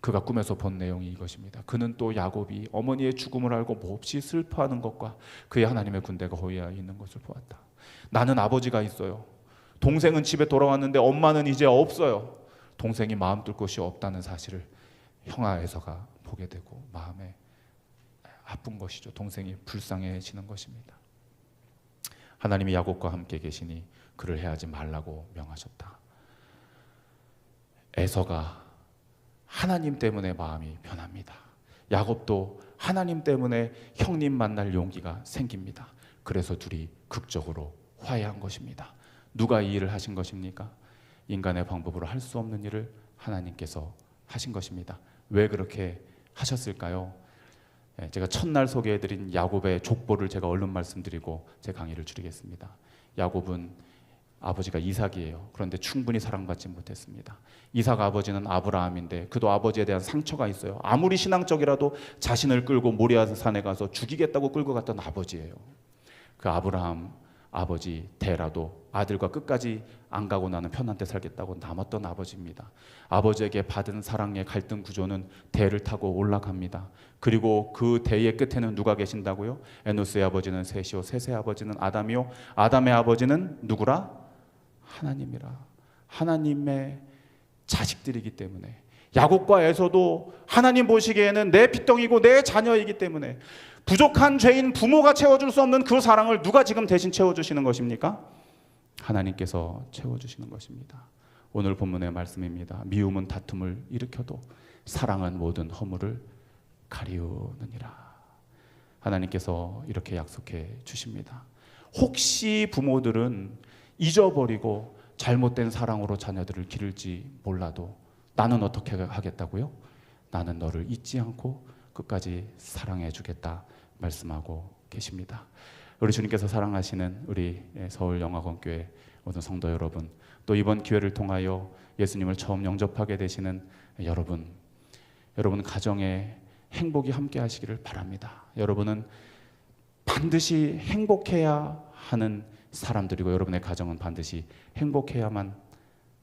그가 꿈에서 본 내용이 이것입니다. 그는 또 야곱이 어머니의 죽음을 알고 몹시 슬퍼하는 것과 그의 하나님의 군대가 호위하여 있는 것을 보았다. 나는 아버지가 있어요. 동생은 집에 돌아왔는데 엄마는 이제 없어요. 동생이 마음 뚫 곳이 없다는 사실을 형아 에서가 보게 되고 마음에 나쁜 것이죠. 동생이 불쌍해지는 것입니다. 하나님이 야곱과 함께 계시니 그를 해하지 말라고 명하셨다. 에서가 하나님 때문에 마음이 변합니다. 야곱도 하나님 때문에 형님 만날 용기가 생깁니다. 그래서 둘이 극적으로 화해한 것입니다. 누가 이 일을 하신 것입니까? 인간의 방법으로 할 수 없는 일을 하나님께서 하신 것입니다. 왜 그렇게 하셨을까요? 제가 첫날 소개해드린 야곱의 족보를 제가 얼른 말씀드리고 제 강의를 줄이겠습니다. 야곱은 아버지가 이삭이에요. 그런데 충분히 사랑받지 못했습니다. 이삭 아버지는 아브라함인데 그도 아버지에 대한 상처가 있어요. 아무리 신앙적이라도 자신을 끌고 모리아 산에 가서 죽이겠다고 끌고 갔던 아버지예요. 그 아브라함 아버지 데라도 아들과 끝까지 안 가고 나는 편한 데 살겠다고 남았던 아버지입니다. 아버지에게 받은 사랑의 갈등 구조는 대를 타고 올라갑니다. 그리고 그 대의 끝에는 누가 계신다고요? 에노스의 아버지는 셋이요, 셋의 아버지는 아담이요, 아담의 아버지는 누구라? 하나님이라. 하나님의 자식들이기 때문에 야곱과 에서도 하나님 보시기에는 내 핏덩이고 내 자녀이기 때문에 부족한 죄인 부모가 채워줄 수 없는 그 사랑을 누가 지금 대신 채워주시는 것입니까? 하나님께서 채워주시는 것입니다. 오늘 본문의 말씀입니다. 미움은 다툼을 일으켜도 사랑은 모든 허물을 가리우느니라. 하나님께서 이렇게 약속해 주십니다. 혹시 부모들은 잊어버리고 잘못된 사랑으로 자녀들을 기를지 몰라도 나는 어떻게 하겠다고요? 나는 너를 잊지 않고 끝까지 사랑해 주겠다 말씀하고 계십니다. 우리 주님께서 사랑하시는 우리 서울영화관교회 모든 성도 여러분, 또 이번 기회를 통하여 예수님을 처음 영접하게 되시는 여러분 가정에 행복이 함께 하시기를 바랍니다. 여러분은 반드시 행복해야 하는 사람들이고 여러분의 가정은 반드시 행복해야만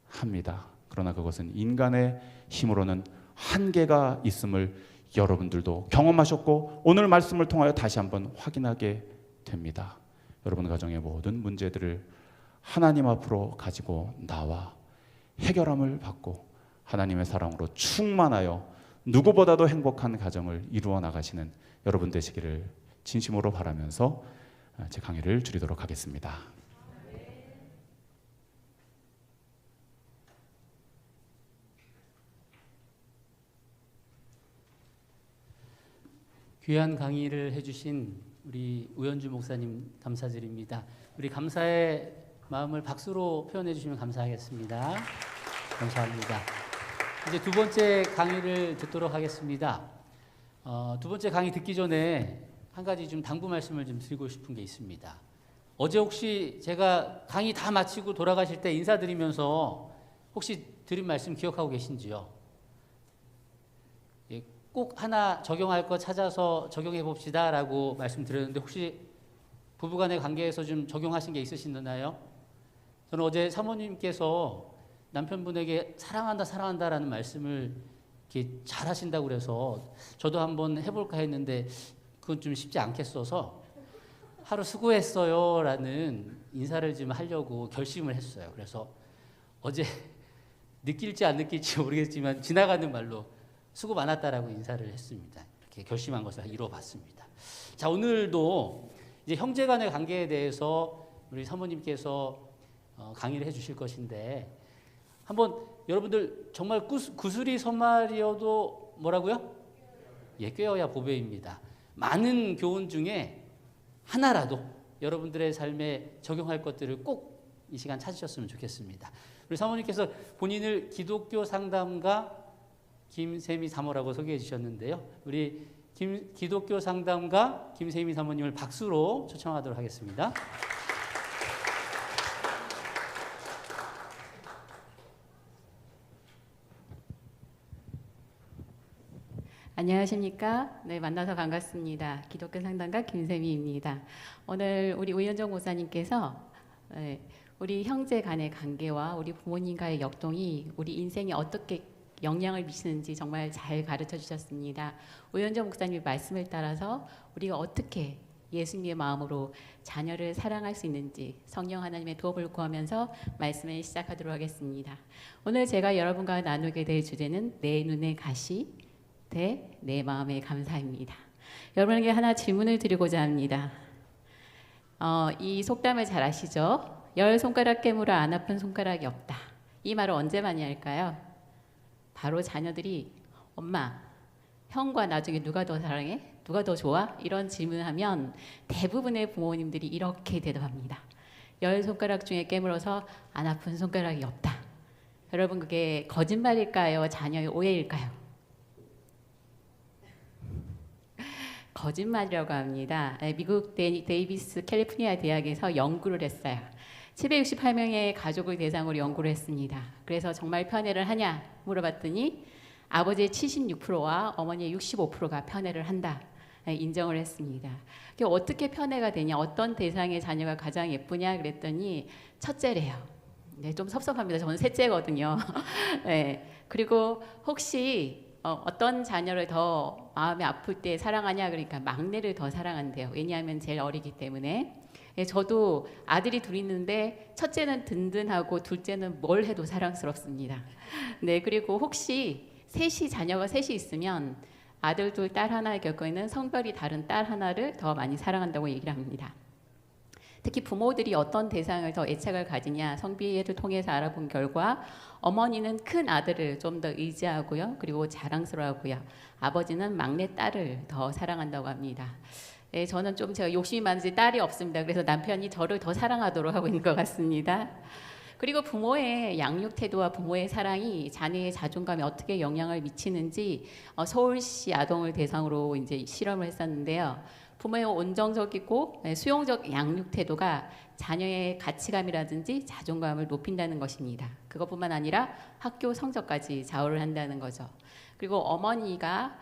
합니다. 그러나 그것은 인간의 힘으로는 한계가 있음을 여러분들도 경험하셨고 오늘 말씀을 통하여 다시 한번 확인하게 됩니다. 여러분 가정의 모든 문제들을 하나님 앞으로 가지고 나와 해결함을 받고 하나님의 사랑으로 충만하여 누구보다도 행복한 가정을 이루어 나가시는 여러분 되시기를 진심으로 바라면서 제 강의를 줄이도록 하겠습니다. 귀한 강의를 해주신 우리 우현주 목사님 감사드립니다. 우리 감사의 마음을 박수로 표현해 주시면 감사하겠습니다. 감사합니다. 이제 두 번째 강의를 듣도록 하겠습니다. 두 번째 강의 듣기 전에 한 가지 좀 당부 말씀을 좀 드리고 싶은 게 있습니다. 어제 혹시 제가 강의 다 마치고 돌아가실 때 인사드리면서 혹시 드린 말씀 기억하고 계신지요? 꼭 하나 적용할 거 찾아서 적용해 봅시다 라고 말씀드렸는데 혹시 부부간의 관계에서 좀 적용하신 게 있으시나요? 저는 어제 사모님께서 남편분에게 사랑한다 라는 말씀을 이렇게 잘 하신다고 그래서 저도 한번 해볼까 했는데 그건 좀 쉽지 않겠어서 하루 수고했어요 라는 인사를 좀 하려고 결심을 했어요. 그래서 어제 느낄지 안 느낄지 모르겠지만 지나가는 말로 수고 많았다라고 인사를 했습니다. 이렇게 결심한 것을 이루어봤습니다. 자, 오늘도 이제 형제간의 관계에 대해서 우리 사모님께서 강의를 해주실 것인데 한번 여러분들 정말 구슬이 선말이어도 뭐라고요? 예, 꿰어야 보배입니다. 많은 교훈 중에 하나라도 여러분들의 삶에 적용할 것들을 꼭 이 시간 찾으셨으면 좋겠습니다. 우리 사모님께서 본인을 기독교 상담가 김세미 사모라고 소개해 주셨는데요. 우리 기독교 상담가 김세미 사모님을 박수로 초청하도록 하겠습니다. 안녕하십니까? 네, 만나서 반갑습니다. 기독교 상담가 김세미입니다. 오늘 우리 우현정 목사님께서 우리 형제 간의 관계와 우리 부모님과의 역동이 우리 인생에 어떻게 영향을 미치는지 정말 잘 가르쳐 주셨습니다. 우현정 목사님의 말씀을 따라서 우리가 어떻게 예수님의 마음으로 자녀를 사랑할 수 있는지 성령 하나님의 도움을 구하면서 말씀을 시작하도록 하겠습니다. 오늘 제가 여러분과 나누게 될 주제는 내 눈의 가시 대 내 마음의 감사입니다. 여러분에게 하나 질문을 드리고자 합니다. 이 속담을 잘 아시죠? 열 손가락 깨물어 안 아픈 손가락이 없다. 이 말을 언제 많이 할까요? 바로 자녀들이 엄마, 형과 나중에 누가 더 사랑해? 누가 더 좋아? 이런 질문을 하면 대부분의 부모님들이 이렇게 대답합니다. 열 손가락 중에 깨물어서 안 아픈 손가락이 없다. 여러분 그게 거짓말일까요? 자녀의 오해일까요? 거짓말이라고 합니다. 미국 데이비스 캘리포니아 대학에서 연구를 했어요. 768명의 가족을 대상으로 연구를 했습니다. 그래서 정말 편애를 하냐 물어봤더니 아버지의 76%와 어머니의 65%가 편애를 한다. 인정을 했습니다. 어떻게 편애가 되냐, 어떤 대상의 자녀가 가장 예쁘냐 그랬더니 첫째래요. 네, 좀 섭섭합니다. 저는 셋째거든요. 네, 그리고 혹시 어떤 자녀를 더 마음이 아플 때 사랑하냐 그러니까 막내를 더 사랑한대요. 왜냐하면 제일 어리기 때문에. 예, 저도 아들이 둘 있는데 첫째는 든든하고 둘째는 뭘 해도 사랑스럽습니다. 네, 그리고 혹시 자녀가 셋이 있으면 아들 둘, 딸 하나의 경우에는 성별이 다른 딸 하나를 더 많이 사랑한다고 얘기를 합니다. 특히 부모들이 어떤 대상을 더 애착을 가지냐 성비를 통해서 알아본 결과 어머니는 큰 아들을 좀 더 의지하고요. 그리고 자랑스러워하고요. 아버지는 막내 딸을 더 사랑한다고 합니다. 네, 저는 좀 제가 욕심이 많은지 딸이 없습니다. 그래서 남편이 저를 더 사랑하도록 하고 있는 것 같습니다. 그리고 부모의 양육 태도와 부모의 사랑이 자녀의 자존감에 어떻게 영향을 미치는지 서울시 아동을 대상으로 이제 실험을 했었는데요. 부모의 온정적이고 수용적 양육 태도가 자녀의 가치감이라든지 자존감을 높인다는 것입니다. 그것뿐만 아니라 학교 성적까지 좌우를 한다는 거죠. 그리고 어머니가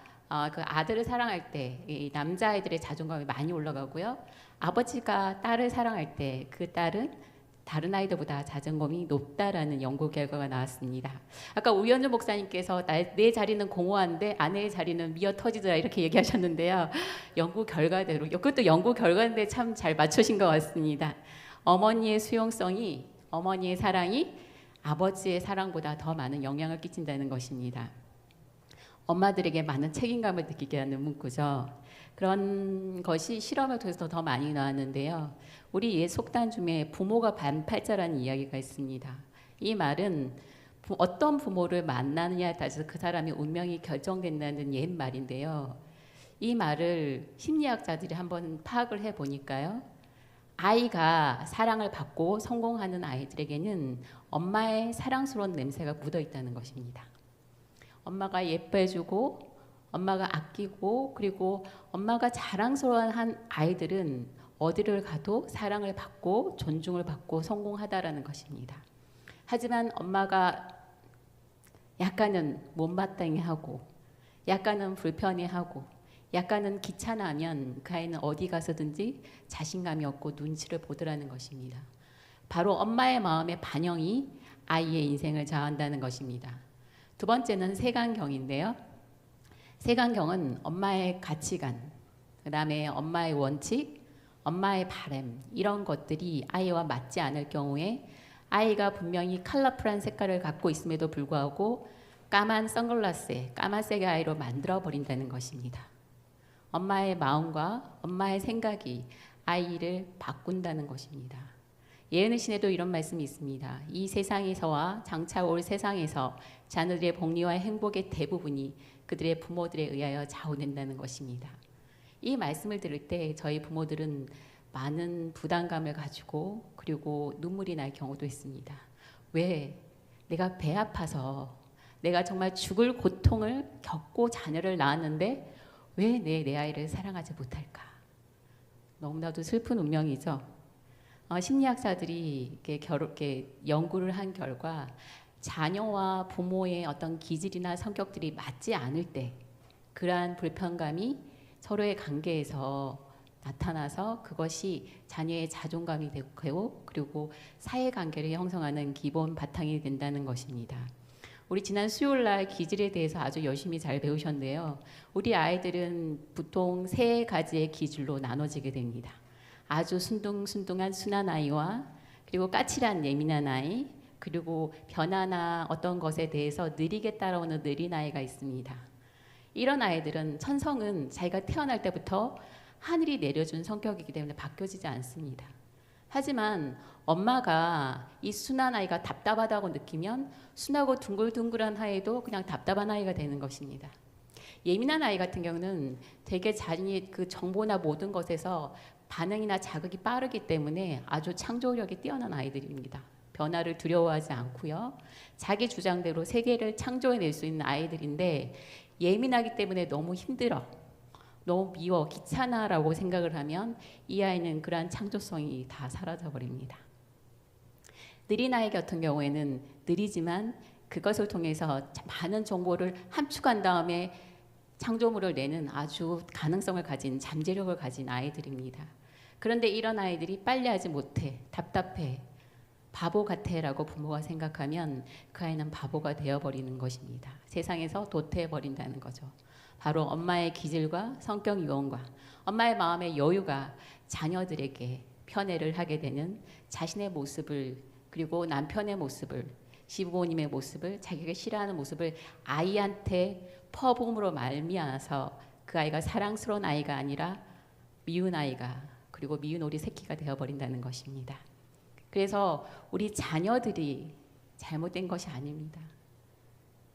그 아들을 사랑할 때 이 남자아이들의 자존감이 많이 올라가고요. 아버지가 딸을 사랑할 때 그 딸은 다른 아이들보다 자존감이 높다라는 연구 결과가 나왔습니다. 아까 우현주 목사님께서 내 자리는 공허한데 아내의 자리는 미어 터지더라 이렇게 얘기하셨는데요. 연구 결과대로 이것도 연구 결과인데 참 잘 맞추신 것 같습니다. 어머니의 수용성이 어머니의 사랑이 아버지의 사랑보다 더 많은 영향을 끼친다는 것입니다. 엄마들에게 많은 책임감을 느끼게 하는 문구죠. 그런 것이 실험을 통해서 더 많이 나왔는데요. 우리 옛 속담 중에 부모가 반팔자라는 이야기가 있습니다. 이 말은 어떤 부모를 만나느냐에 따라서 그 사람의 운명이 결정된다는 옛 말인데요. 이 말을 심리학자들이 한번 파악을 해보니까요. 아이가 사랑을 받고 성공하는 아이들에게는 엄마의 사랑스러운 냄새가 묻어 있다는 것입니다. 엄마가 예뻐해주고 엄마가 아끼고 그리고 엄마가 자랑스러워한 아이들은 어디를 가도 사랑을 받고 존중을 받고 성공하다라는 것입니다. 하지만 엄마가 약간은 못마땅해하고 약간은 불편해하고 약간은 귀찮아하면 그 아이는 어디 가서든지 자신감이 없고 눈치를 보더라는 것입니다. 바로 엄마의 마음의 반영이 아이의 인생을 좌우한다는 것입니다. 두 번째는 색안경인데요. 색안경은 엄마의 가치관, 그 다음에 엄마의 원칙, 엄마의 바람 이런 것들이 아이와 맞지 않을 경우에 아이가 분명히 컬러풀한 색깔을 갖고 있음에도 불구하고 까만 선글라스에 까만색의 아이로 만들어 버린다는 것입니다. 엄마의 마음과 엄마의 생각이 아이를 바꾼다는 것입니다. 예언의 신에도 이런 말씀이 있습니다. 이 세상에서와 장차 올 세상에서 자녀들의 복리와 행복의 대부분이 그들의 부모들에 의하여 좌우된다는 것입니다. 이 말씀을 들을 때 저희 부모들은 많은 부담감을 가지고 그리고 눈물이 날 경우도 있습니다. 왜? 내가 배 아파서 내가 정말 죽을 고통을 겪고 자녀를 낳았는데 왜 내 아이를 사랑하지 못할까? 너무나도 슬픈 운명이죠. 심리학자들이 이렇게 연구를 한 결과 자녀와 부모의 어떤 기질이나 성격들이 맞지 않을 때 그러한 불편감이 서로의 관계에서 나타나서 그것이 자녀의 자존감이 되고 그리고 사회관계를 형성하는 기본 바탕이 된다는 것입니다. 우리 지난 수요일날 기질에 대해서 아주 열심히 잘 배우셨는데요. 우리 아이들은 보통 세 가지의 기질로 나눠지게 됩니다. 아주 순둥순둥한 순한 아이와 그리고 까칠한 예민한 아이 그리고 변화나 어떤 것에 대해서 느리게 따라오는 느린 아이가 있습니다. 이런 아이들은 천성은 자기가 태어날 때부터 하늘이 내려준 성격이기 때문에 바뀌어지지 않습니다. 하지만 엄마가 이 순한 아이가 답답하다고 느끼면 순하고 둥글둥글한 아이도 그냥 답답한 아이가 되는 것입니다. 예민한 아이 같은 경우는 되게 자신이 그 정보나 모든 것에서 반응이나 자극이 빠르기 때문에 아주 창조력이 뛰어난 아이들입니다. 변화를 두려워하지 않고요. 자기 주장대로 세계를 창조해낼 수 있는 아이들인데 예민하기 때문에 너무 힘들어, 너무 미워, 귀찮아라고 생각을 하면 이 아이는 그러한 창조성이 다 사라져버립니다. 느린 아이 같은 경우에는 느리지만 그것을 통해서 많은 정보를 함축한 다음에 창조물을 내는 아주 가능성을 가진 잠재력을 가진 아이들입니다. 그런데 이런 아이들이 빨리 하지 못해, 답답해, 바보 같아라고 부모가 생각하면 그 아이는 바보가 되어버리는 것입니다. 세상에서 도태해버린다는 거죠. 바로 엄마의 기질과 성격 유형과 엄마의 마음의 여유가 자녀들에게 편애를 하게 되는 자신의 모습을, 그리고 남편의 모습을, 시부모님의 모습을, 자기가 싫어하는 모습을 아이한테 퍼부음으로 말미암아서 그 아이가 사랑스러운 아이가 아니라 미운 아이가, 그리고 미운 오리 새끼가 되어버린다는 것입니다. 그래서 우리 자녀들이 잘못된 것이 아닙니다.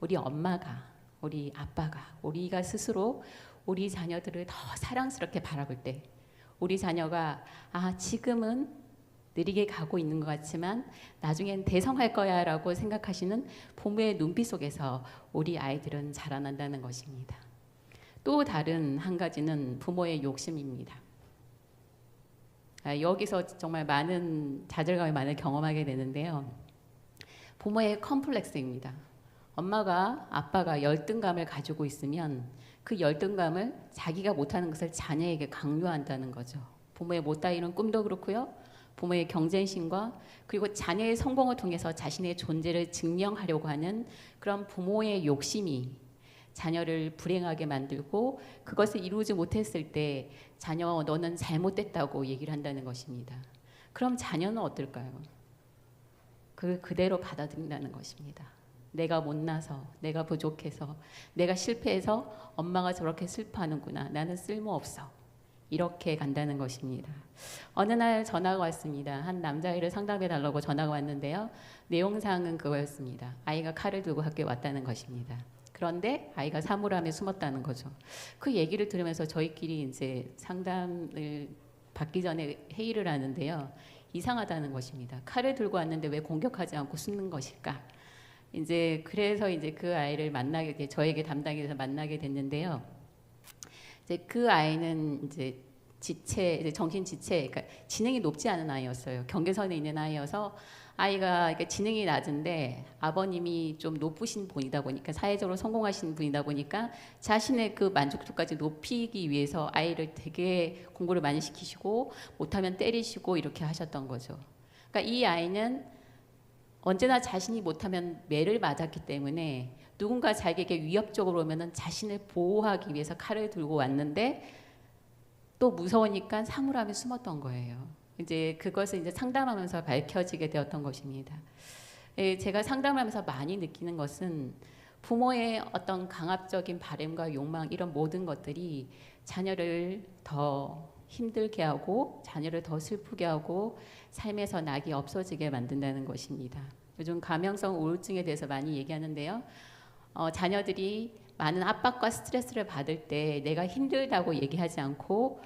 우리 엄마가, 우리 아빠가, 우리가 스스로 우리 자녀들을 더 사랑스럽게 바라볼 때 우리 자녀가 지금은 느리게 가고 있는 것 같지만 나중엔 대성할 거야 라고 생각하시는 부모의 눈빛 속에서 우리 아이들은 자라난다는 것입니다. 또 다른 한 가지는 부모의 욕심입니다. 여기서 정말 많은 좌절감을 많이 경험하게 되는데요. 부모의 컴플렉스입니다. 엄마가, 아빠가 열등감을 가지고 있으면 그 열등감을 자기가 못하는 것을 자녀에게 강요한다는 거죠. 부모의 못다 이룬 꿈도 그렇고요. 부모의 경쟁심과 그리고 자녀의 성공을 통해서 자신의 존재를 증명하려고 하는 그런 부모의 욕심이 자녀를 불행하게 만들고 그것을 이루지 못했을 때 자녀 너는 잘못됐다고 얘기를 한다는 것입니다. 그럼 자녀는 어떨까요? 그걸 그대로 받아들인다는 것입니다. 내가 못나서, 내가 부족해서, 내가 실패해서 엄마가 저렇게 슬퍼하는구나. 나는 쓸모없어. 이렇게 간다는 것입니다. 어느 날 전화가 왔습니다. 한 남자아이를 상담해 달라고 전화가 왔는데요. 내용상은 그거였습니다. 아이가 칼을 들고 학교에 왔다는 것입니다. 그런데 아이가 사물함에 숨었다는 거죠. 그 얘기를 들으면서 저희끼리 이제 상담을 받기 전에 회의를 하는데요. 이상하다는 것입니다. 칼을 들고 왔는데 왜 공격하지 않고 숨는 것일까? 이제 그래서 이제 그 아이를 만나게 저에게 담당이 돼서 만나게 됐는데요. 이제 그 아이는 이제 정신 지체, 그러니까 지능이 높지 않은 아이였어요. 경계선에 있는 아이여서 아이가 지능이 낮은데 아버님이 좀 높으신 분이다 보니까 사회적으로 성공하신 분이다 보니까 자신의 그 만족도까지 높이기 위해서 아이를 되게 공부를 많이 시키시고 못하면 때리시고 이렇게 하셨던 거죠. 그러니까 이 아이는 언제나 자신이 못하면 매를 맞았기 때문에 누군가 자기에게 위협적으로 오면은 자신을 보호하기 위해서 칼을 들고 왔는데 또 무서우니까 사물함에 숨었던 거예요. 이제 그것을 이제 상담하면서 밝혀지게 되었던 것입니다. 제가 상담하면서 많이 느끼는 것은 부모의 어떤 강압적인 바램과 욕망 이런 모든 것들이 자녀를 더 힘들게 하고 자녀를 더 슬프게 하고 삶에서 낙이 없어지게 만든다는 것입니다. 요즘 감형성 우울증에 대해서 많이 얘기하는데요. 자녀들이 많은 압박과 스트레스를 받을 때 내가 힘들다고 얘기하지 않고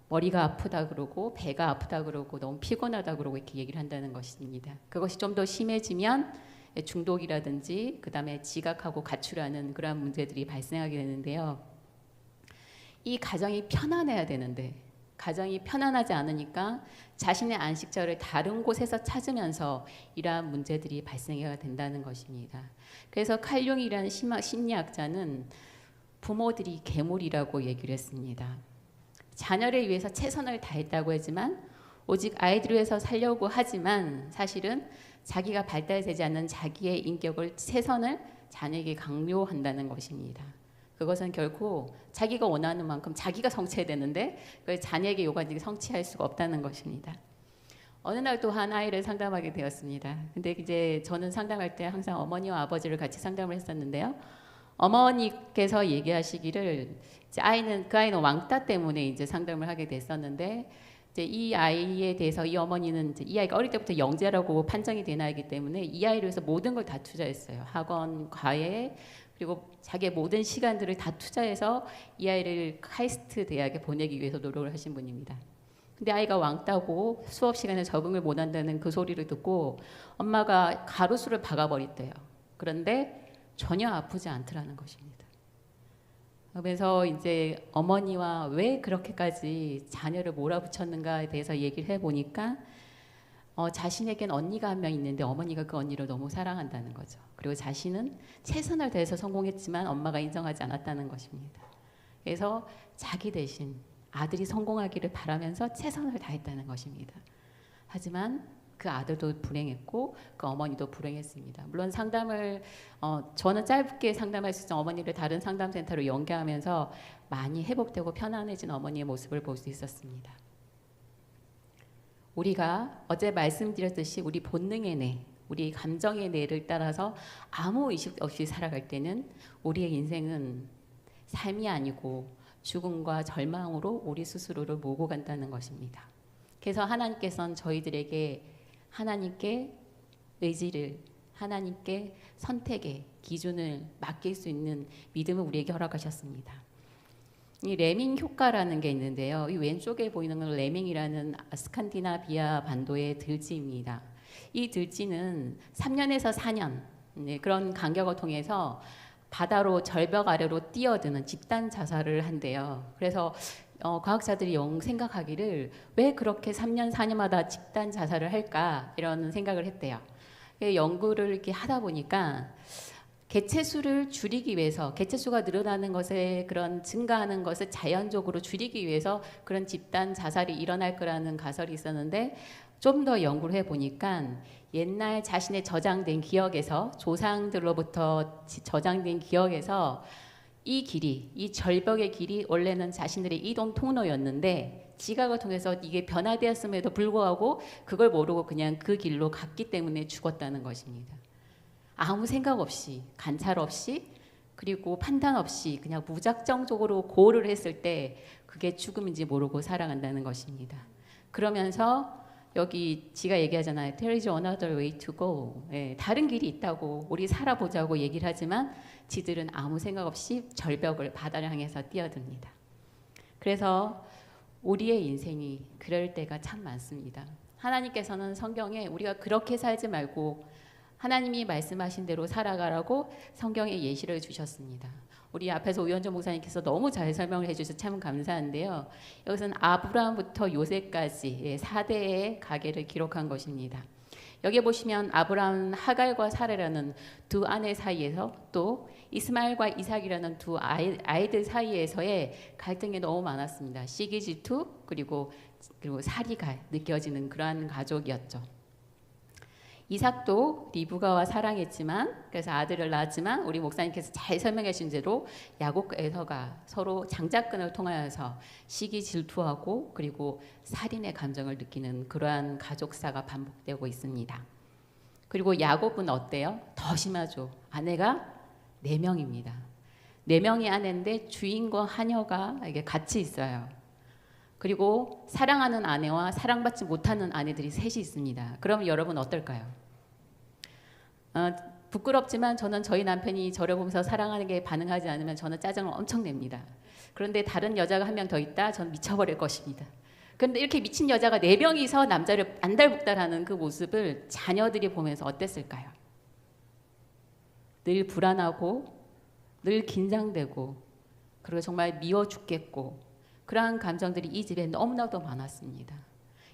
머리가 아프다 그러고 배가 아프다 그러고 너무 피곤하다 그러고 이렇게 얘기를 한다는 것입니다. 그것이 좀 더 심해지면 중독이라든지 그다음에 지각하고 가출하는 그러한 문제들이 발생하게 되는데요. 이 가정이 편안해야 되는데 가정이 편안하지 않으니까 자신의 안식처를 다른 곳에서 찾으면서 이러한 문제들이 발생해야 된다는 것입니다. 그래서 칼 융이라는 심리학자는 부모들이 괴물이라고 얘기를 했습니다. 자녀를 위해서 최선을 다했다고 하지만 오직 아이들을 위해서 살려고 하지만 사실은 자기가 발달되지 않는 자기의 인격을 최선을 자녀에게 강요한다는 것입니다. 그것은 결코 자기가 원하는 만큼 자기가 성취해야 되는데 그걸 자녀에게 요구하지 성취할 수가 없다는 것입니다. 어느 날 또 한 아이를 상담하게 되었습니다. 근데 이제 저는 상담할 때 항상 어머니와 아버지를 같이 상담을 했었는데요. 어머니께서 얘기하시기를 이제 그 아이는 왕따 때문에 이제 상담을 하게 됐었는데 이제 이 아이에 대해서 이 어머니는 이제 이 아이가 어릴 때부터 영재라고 판정이 된 아이기 때문에 이 아이를 위해서 모든 걸 다 투자했어요. 학원, 과외, 그리고 자기의 모든 시간들을 다 투자해서 이 아이를 카이스트 대학에 보내기 위해서 노력을 하신 분입니다. 근데 아이가 왕따고 수업 시간에 적응을 못한다는 그 소리를 듣고 엄마가 가로수를 박아버렸대요. 그런데 전혀 아프지 않더라는 것입니다. 그래서 이제 어머니와 왜 그렇게까지 자녀를 몰아붙였는가에 대해서 얘기를 해보니까 자신에겐 언니가 한 명 있는데 어머니가 그 언니를 너무 사랑한다는 거죠. 그리고 자신은 최선을 다해서 성공했지만 엄마가 인정하지 않았다는 것입니다. 그래서 자기 대신 아들이 성공하기를 바라면서 최선을 다했다는 것입니다. 하지만 그 아들도 불행했고 그 어머니도 불행했습니다. 물론 상담을 저는 짧게 상담할 수 있는 어머니를 다른 상담센터로 연계하면서 많이 회복되고 편안해진 어머니의 모습을 볼 수 있었습니다. 우리가 어제 말씀드렸듯이 우리 본능의 뇌, 우리 감정의 뇌를 따라서 아무 의식 없이 살아갈 때는 우리의 인생은 삶이 아니고 죽음과 절망으로 우리 스스로를 몰고 간다는 것입니다. 그래서 하나님께서는 저희들에게 하나님께 의지를, 하나님께 선택의 기준을 맡길 수 있는 믿음을 우리에게 허락하셨습니다. 이 레밍 효과라는 게 있는데요. 이 왼쪽에 보이는 건 레밍이라는 스칸디나비아 반도의 들쥐입니다. 이 들쥐는 3년에서 4년 그런 간격을 통해서 바다로 절벽 아래로 뛰어드는 집단 자살을 한대요. 그래서 과학자들이 생각하기를 왜 그렇게 3년, 4년마다 집단 자살을 할까 이런 생각을 했대요. 연구를 이렇게 하다 보니까 개체수를 줄이기 위해서 개체수가 늘어나는 것에 그런 증가하는 것을 자연적으로 줄이기 위해서 그런 집단 자살이 일어날 거라는 가설이 있었는데 좀 더 연구를 해보니까 옛날 자신의 저장된 기억에서 조상들로부터 저장된 기억에서 이 길이, 이 절벽의 길이 원래는 자신들의 이동 통로였는데 지각을 통해서 이게 변화되었음에도 불구하고 그걸 모르고 그냥 그 길로 갔기 때문에 죽었다는 것입니다. 아무 생각 없이, 관찰 없이, 그리고 판단 없이 그냥 무작정적으로 고를 했을 때 그게 죽음인지 모르고 살아간다는 것입니다. 그러면서 여기 지가 얘기하잖아요. There is another way to go. 다른 길이 있다고 우리 살아보자고 얘기를 하지만 지들은 아무 생각 없이 절벽을 바다를 향해서 뛰어듭니다. 그래서 우리의 인생이 그럴 때가 참 많습니다. 하나님께서는 성경에 우리가 그렇게 살지 말고 하나님이 말씀하신 대로 살아가라고 성경에 예시를 주셨습니다. 우리 앞에서 우현정 목사님께서 너무 잘 설명을 해주셔서 참 감사한데요. 여기서는 아브라함부터 요셉까지 4대의 가계를 기록한 것입니다. 여기 보시면 아브라함 하갈과 사레라는 두 아내 사이에서 또 이스마엘과 이삭이라는 두 아이들 사이에서의 갈등이 너무 많았습니다. 시기 질투 그리고 살이가 느껴지는 그러한 가족이었죠. 이삭도 리브가와 사랑했지만 그래서 아들을 낳았지만 우리 목사님께서 잘 설명해 주신 대로 야곱과 에서가 서로 장자끈을 통하여서 시기 질투하고 그리고 살인의 감정을 느끼는 그러한 가족사가 반복되고 있습니다. 그리고 야곱은 어때요? 더 심하죠. 아내가 4명입니다. 4명의 아내인데 주인과 하녀가 이게 같이 있어요. 그리고 사랑하는 아내와 사랑받지 못하는 아내들이 셋이 있습니다. 그럼 여러분 어떨까요? 부끄럽지만 저는 저희 남편이 저를 보면서 사랑하는 게 반응하지 않으면 저는 짜증을 엄청 냅니다. 그런데 다른 여자가 한 명 더 있다? 저는 미쳐버릴 것입니다. 그런데 이렇게 미친 여자가 4명이서 남자를 안달복달하는 그 모습을 자녀들이 보면서 어땠을까요? 늘 불안하고 늘 긴장되고 그리고 정말 미워 죽겠고 그러한 감정들이 이 집에 너무나도 많았습니다.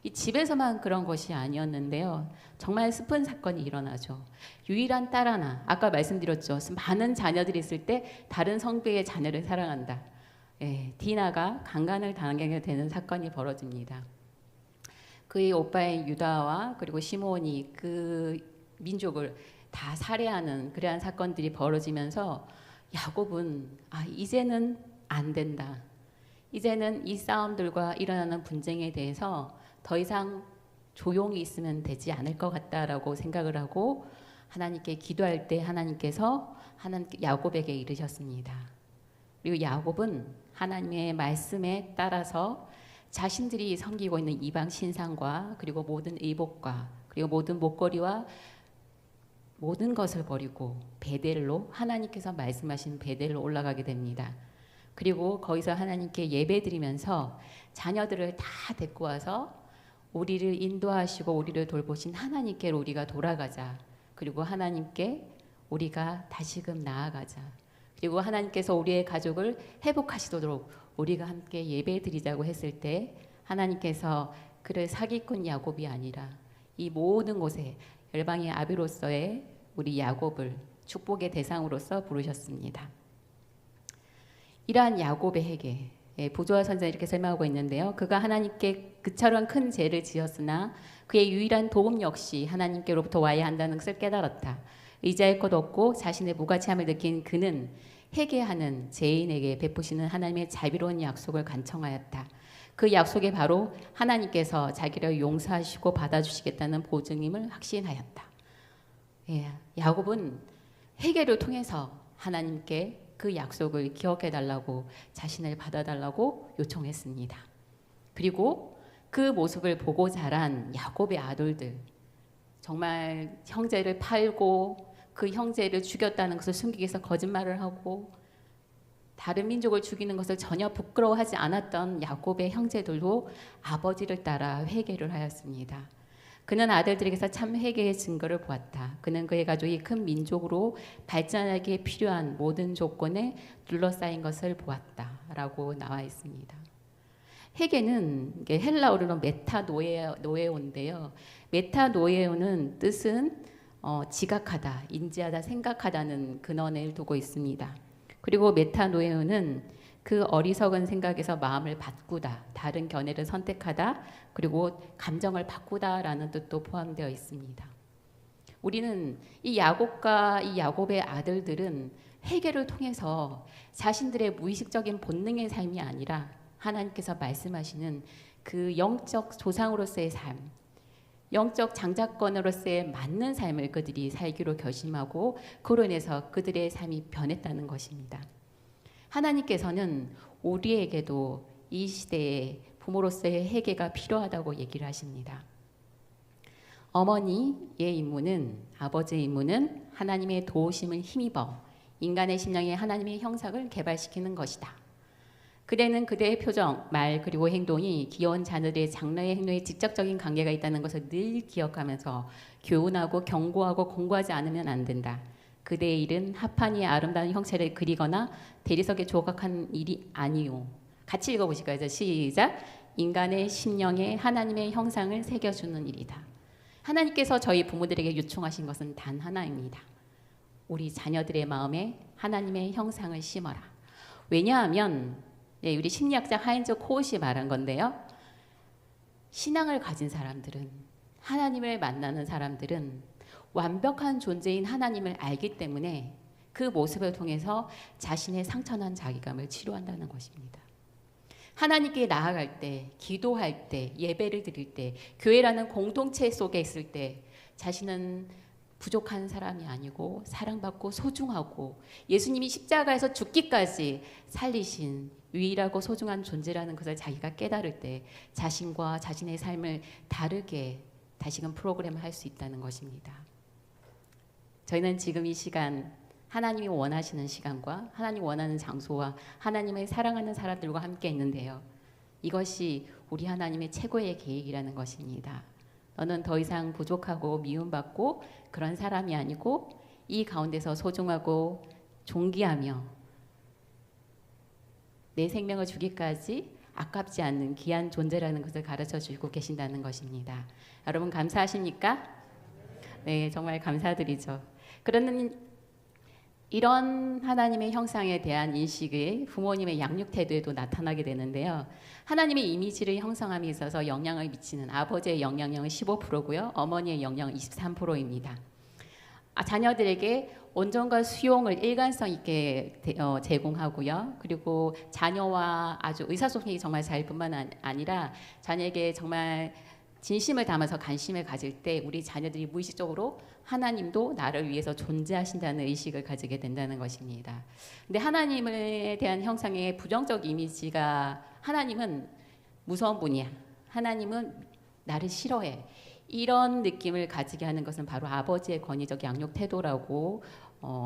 이 집에서만 그런 것이 아니었는데요. 정말 슬픈 사건이 일어나죠. 유일한 딸 하나, 아까 말씀드렸죠. 많은 자녀들이 있을 때 다른 성배의 자녀를 사랑한다. 디나가 강간을 당하게 되는 사건이 벌어집니다. 그의 오빠의 유다와 그리고 시므온이 그 민족을 다 살해하는 그러한 사건들이 벌어지면서 야곱은 이제는 안 된다. 이제는 이 싸움들과 일어나는 분쟁에 대해서 더 이상 조용히 있으면 되지 않을 것 같다라고 생각을 하고 하나님께 기도할 때 하나님께서 하나님께 야곱에게 이르셨습니다. 그리고 야곱은 하나님의 말씀에 따라서 자신들이 섬기고 있는 이방 신상과 그리고 모든 의복과 그리고 모든 목걸이와 모든 것을 버리고 베델로 하나님께서 말씀하신 베델로 올라가게 됩니다. 그리고 거기서 하나님께 예배드리면서 자녀들을 다 데리고 와서 우리를 인도하시고 우리를 돌보신 하나님께로 우리가 돌아가자. 그리고 하나님께 우리가 다시금 나아가자. 그리고 하나님께서 우리의 가족을 회복하시도록 우리가 함께 예배드리자고 했을 때 하나님께서 그를 사기꾼 야곱이 아니라 이 모든 곳에 열방의 아비로서의 우리 야곱을 축복의 대상으로서 부르셨습니다. 이러한 야곱의 회개, 보조와 선자는 이렇게 설명하고 있는데요. 그가 하나님께 그처럼 큰 죄를 지었으나 그의 유일한 도움 역시 하나님께로부터 와야 한다는 것을 깨달았다. 의지할 것 없고 자신의 무가치함을 느낀 그는 회개하는 죄인에게 베푸시는 하나님의 자비로운 약속을 간청하였다. 그 약속이 바로 하나님께서 자기를 용서하시고 받아주시겠다는 보증임을 확신하였다. 야곱은 회개를 통해서 하나님께 그 약속을 기억해달라고 자신을 받아달라고 요청했습니다. 그리고 그 모습을 보고 자란 야곱의 아들들, 정말 형제를 팔고 그 형제를 죽였다는 것을 숨기기 위해서 거짓말을 하고 다른 민족을 죽이는 것을 전혀 부끄러워하지 않았던 야곱의 형제들도 아버지를 따라 회개를 하였습니다. 그는 아들들에게서 참 회개의 증거를 보았다. 그는 그의 가족이 큰 민족으로 발전하기에 필요한 모든 조건에 둘러싸인 것을 보았다라고 나와 있습니다. 회개는 헬라어로 메타노에오인데요. 메타노에오는 뜻은 지각하다, 인지하다, 생각하다는 근원을 두고 있습니다. 그리고 메타노에오는 그 어리석은 생각에서 마음을 바꾸다, 다른 견해를 선택하다, 그리고 감정을 바꾸다라는 뜻도 포함되어 있습니다. 우리는 이 야곱과 이 야곱의 아들들은 회개를 통해서 자신들의 무의식적인 본능의 삶이 아니라 하나님께서 말씀하시는 그 영적 조상으로서의 삶, 영적 장자권으로서의 맞는 삶을 그들이 살기로 결심하고 그로 인해서 그들의 삶이 변했다는 것입니다. 하나님께서는 우리에게도 이 시대에 부모로서의 회개가 필요하다고 얘기를 하십니다. 어머니의 임무는, 아버지의 임무는 하나님의 도우심을 힘입어 인간의 심령에 하나님의 형상을 개발시키는 것이다. 그대는 그대의 표정, 말 그리고 행동이 귀여운 자녀들의 장래의 행동에 직접적인 관계가 있다는 것을 늘 기억하면서 교훈하고 경고하고 공부하지 않으면 안 된다. 그대의 일은 하판이의 아름다운 형체를 그리거나 대리석에 조각한 일이 아니오. 같이 읽어보실까요? 시작. 인간의 심령에 하나님의 형상을 새겨주는 일이다. 하나님께서 저희 부모들에게 요청하신 것은 단 하나입니다. 우리 자녀들의 마음에 하나님의 형상을 심어라. 왜냐하면 우리 심리학자 하인즈 코웃이 말한 건데요. 신앙을 가진 사람들은, 하나님을 만나는 사람들은 완벽한 존재인 하나님을 알기 때문에 그 모습을 통해서 자신의 상처난 자기감을 치료한다는 것입니다. 하나님께 나아갈 때, 기도할 때, 예배를 드릴 때, 교회라는 공동체 속에 있을 때 자신은 부족한 사람이 아니고 사랑받고 소중하고 예수님이 십자가에서 죽기까지 살리신 유일하고 소중한 존재라는 것을 자기가 깨달을 때 자신과 자신의 삶을 다르게 다시금 프로그램을 할 수 있다는 것입니다. 저희는 지금 이 시간 하나님이 원하시는 시간과 하나님 원하는 장소와 하나님을 사랑하는 사람들과 함께 있는데요. 이것이 우리 하나님의 최고의 계획이라는 것입니다. 너는 더 이상 부족하고 미움받고 그런 사람이 아니고 이 가운데서 소중하고 존귀하며 내 생명을 주기까지 아깝지 않는 귀한 존재라는 것을 가르쳐주고 계신다는 것입니다. 여러분 감사하십니까? 네, 정말 감사드리죠. 그러는 이런 하나님의 형상에 대한 인식이 부모님의 양육 태도에도 나타나게 되는데요. 하나님의 이미지를 형성함에 있어서 영향을 미치는 아버지의 영향력은 15%고요. 어머니의 영향은 23%입니다. 자녀들에게 온전과 수용을 일관성 있게 제공하고요. 그리고 자녀와 아주 의사소통이 정말 잘 뿐만 아니라 자녀에게 정말 진심을 담아서 관심을 가질 때 우리 자녀들이 무의식적으로 하나님도 나를 위해서 존재하신다는 의식을 가지게 된다는 것입니다. 근데 하나님에 대한 형상의 부정적 이미지가 하나님은 무서운 분이야. 하나님은 나를 싫어해. 이런 느낌을 가지게 하는 것은 바로 아버지의 권위적 양육 태도라고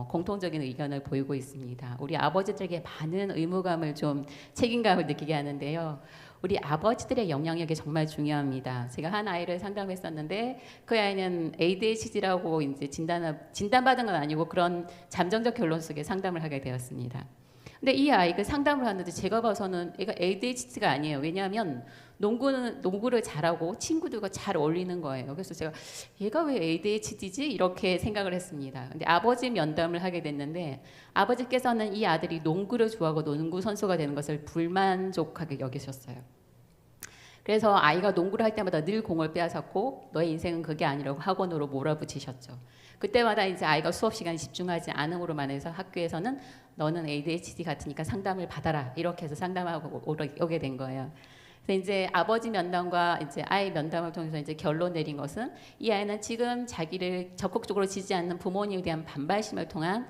공통적인 의견을 보이고 있습니다. 우리 아버지들에게 많은 의무감을 좀 책임감을 느끼게 하는데요. 우리 아버지들의 영향력이 정말 중요합니다. 제가 한 아이를 상담했었는데 그 아이는 ADHD라고 이제 진단받은 건 아니고 그런 잠정적 결론 속에 상담을 하게 되었습니다. 근데 이 아이가 상담을 하는데 제가 봐서는 얘가 ADHD가 아니에요. 왜냐하면 농구를 잘하고 친구들과 잘 어울리는 거예요. 그래서 제가 얘가 왜 ADHD지? 이렇게 생각을 했습니다. 근데 아버지 면담을 하게 됐는데 아버지께서는 이 아들이 농구를 좋아하고 농구 선수가 되는 것을 불만족하게 여기셨어요. 그래서 아이가 농구를 할 때마다 늘 공을 빼앗았고 너의 인생은 그게 아니라고 학원으로 몰아붙이셨죠. 그때마다 이제 아이가 수업 시간에 집중하지 않음으로만 해서 학교에서는 너는 ADHD 같으니까 상담을 받아라 이렇게 해서 상담하고 오게 된 거예요. 그래서 이제 아버지 면담과 이제 아이 면담을 통해서 이제 결론 내린 것은 이 아이는 지금 자기를 적극적으로 지지 않는 부모님에 대한 반발심을 통한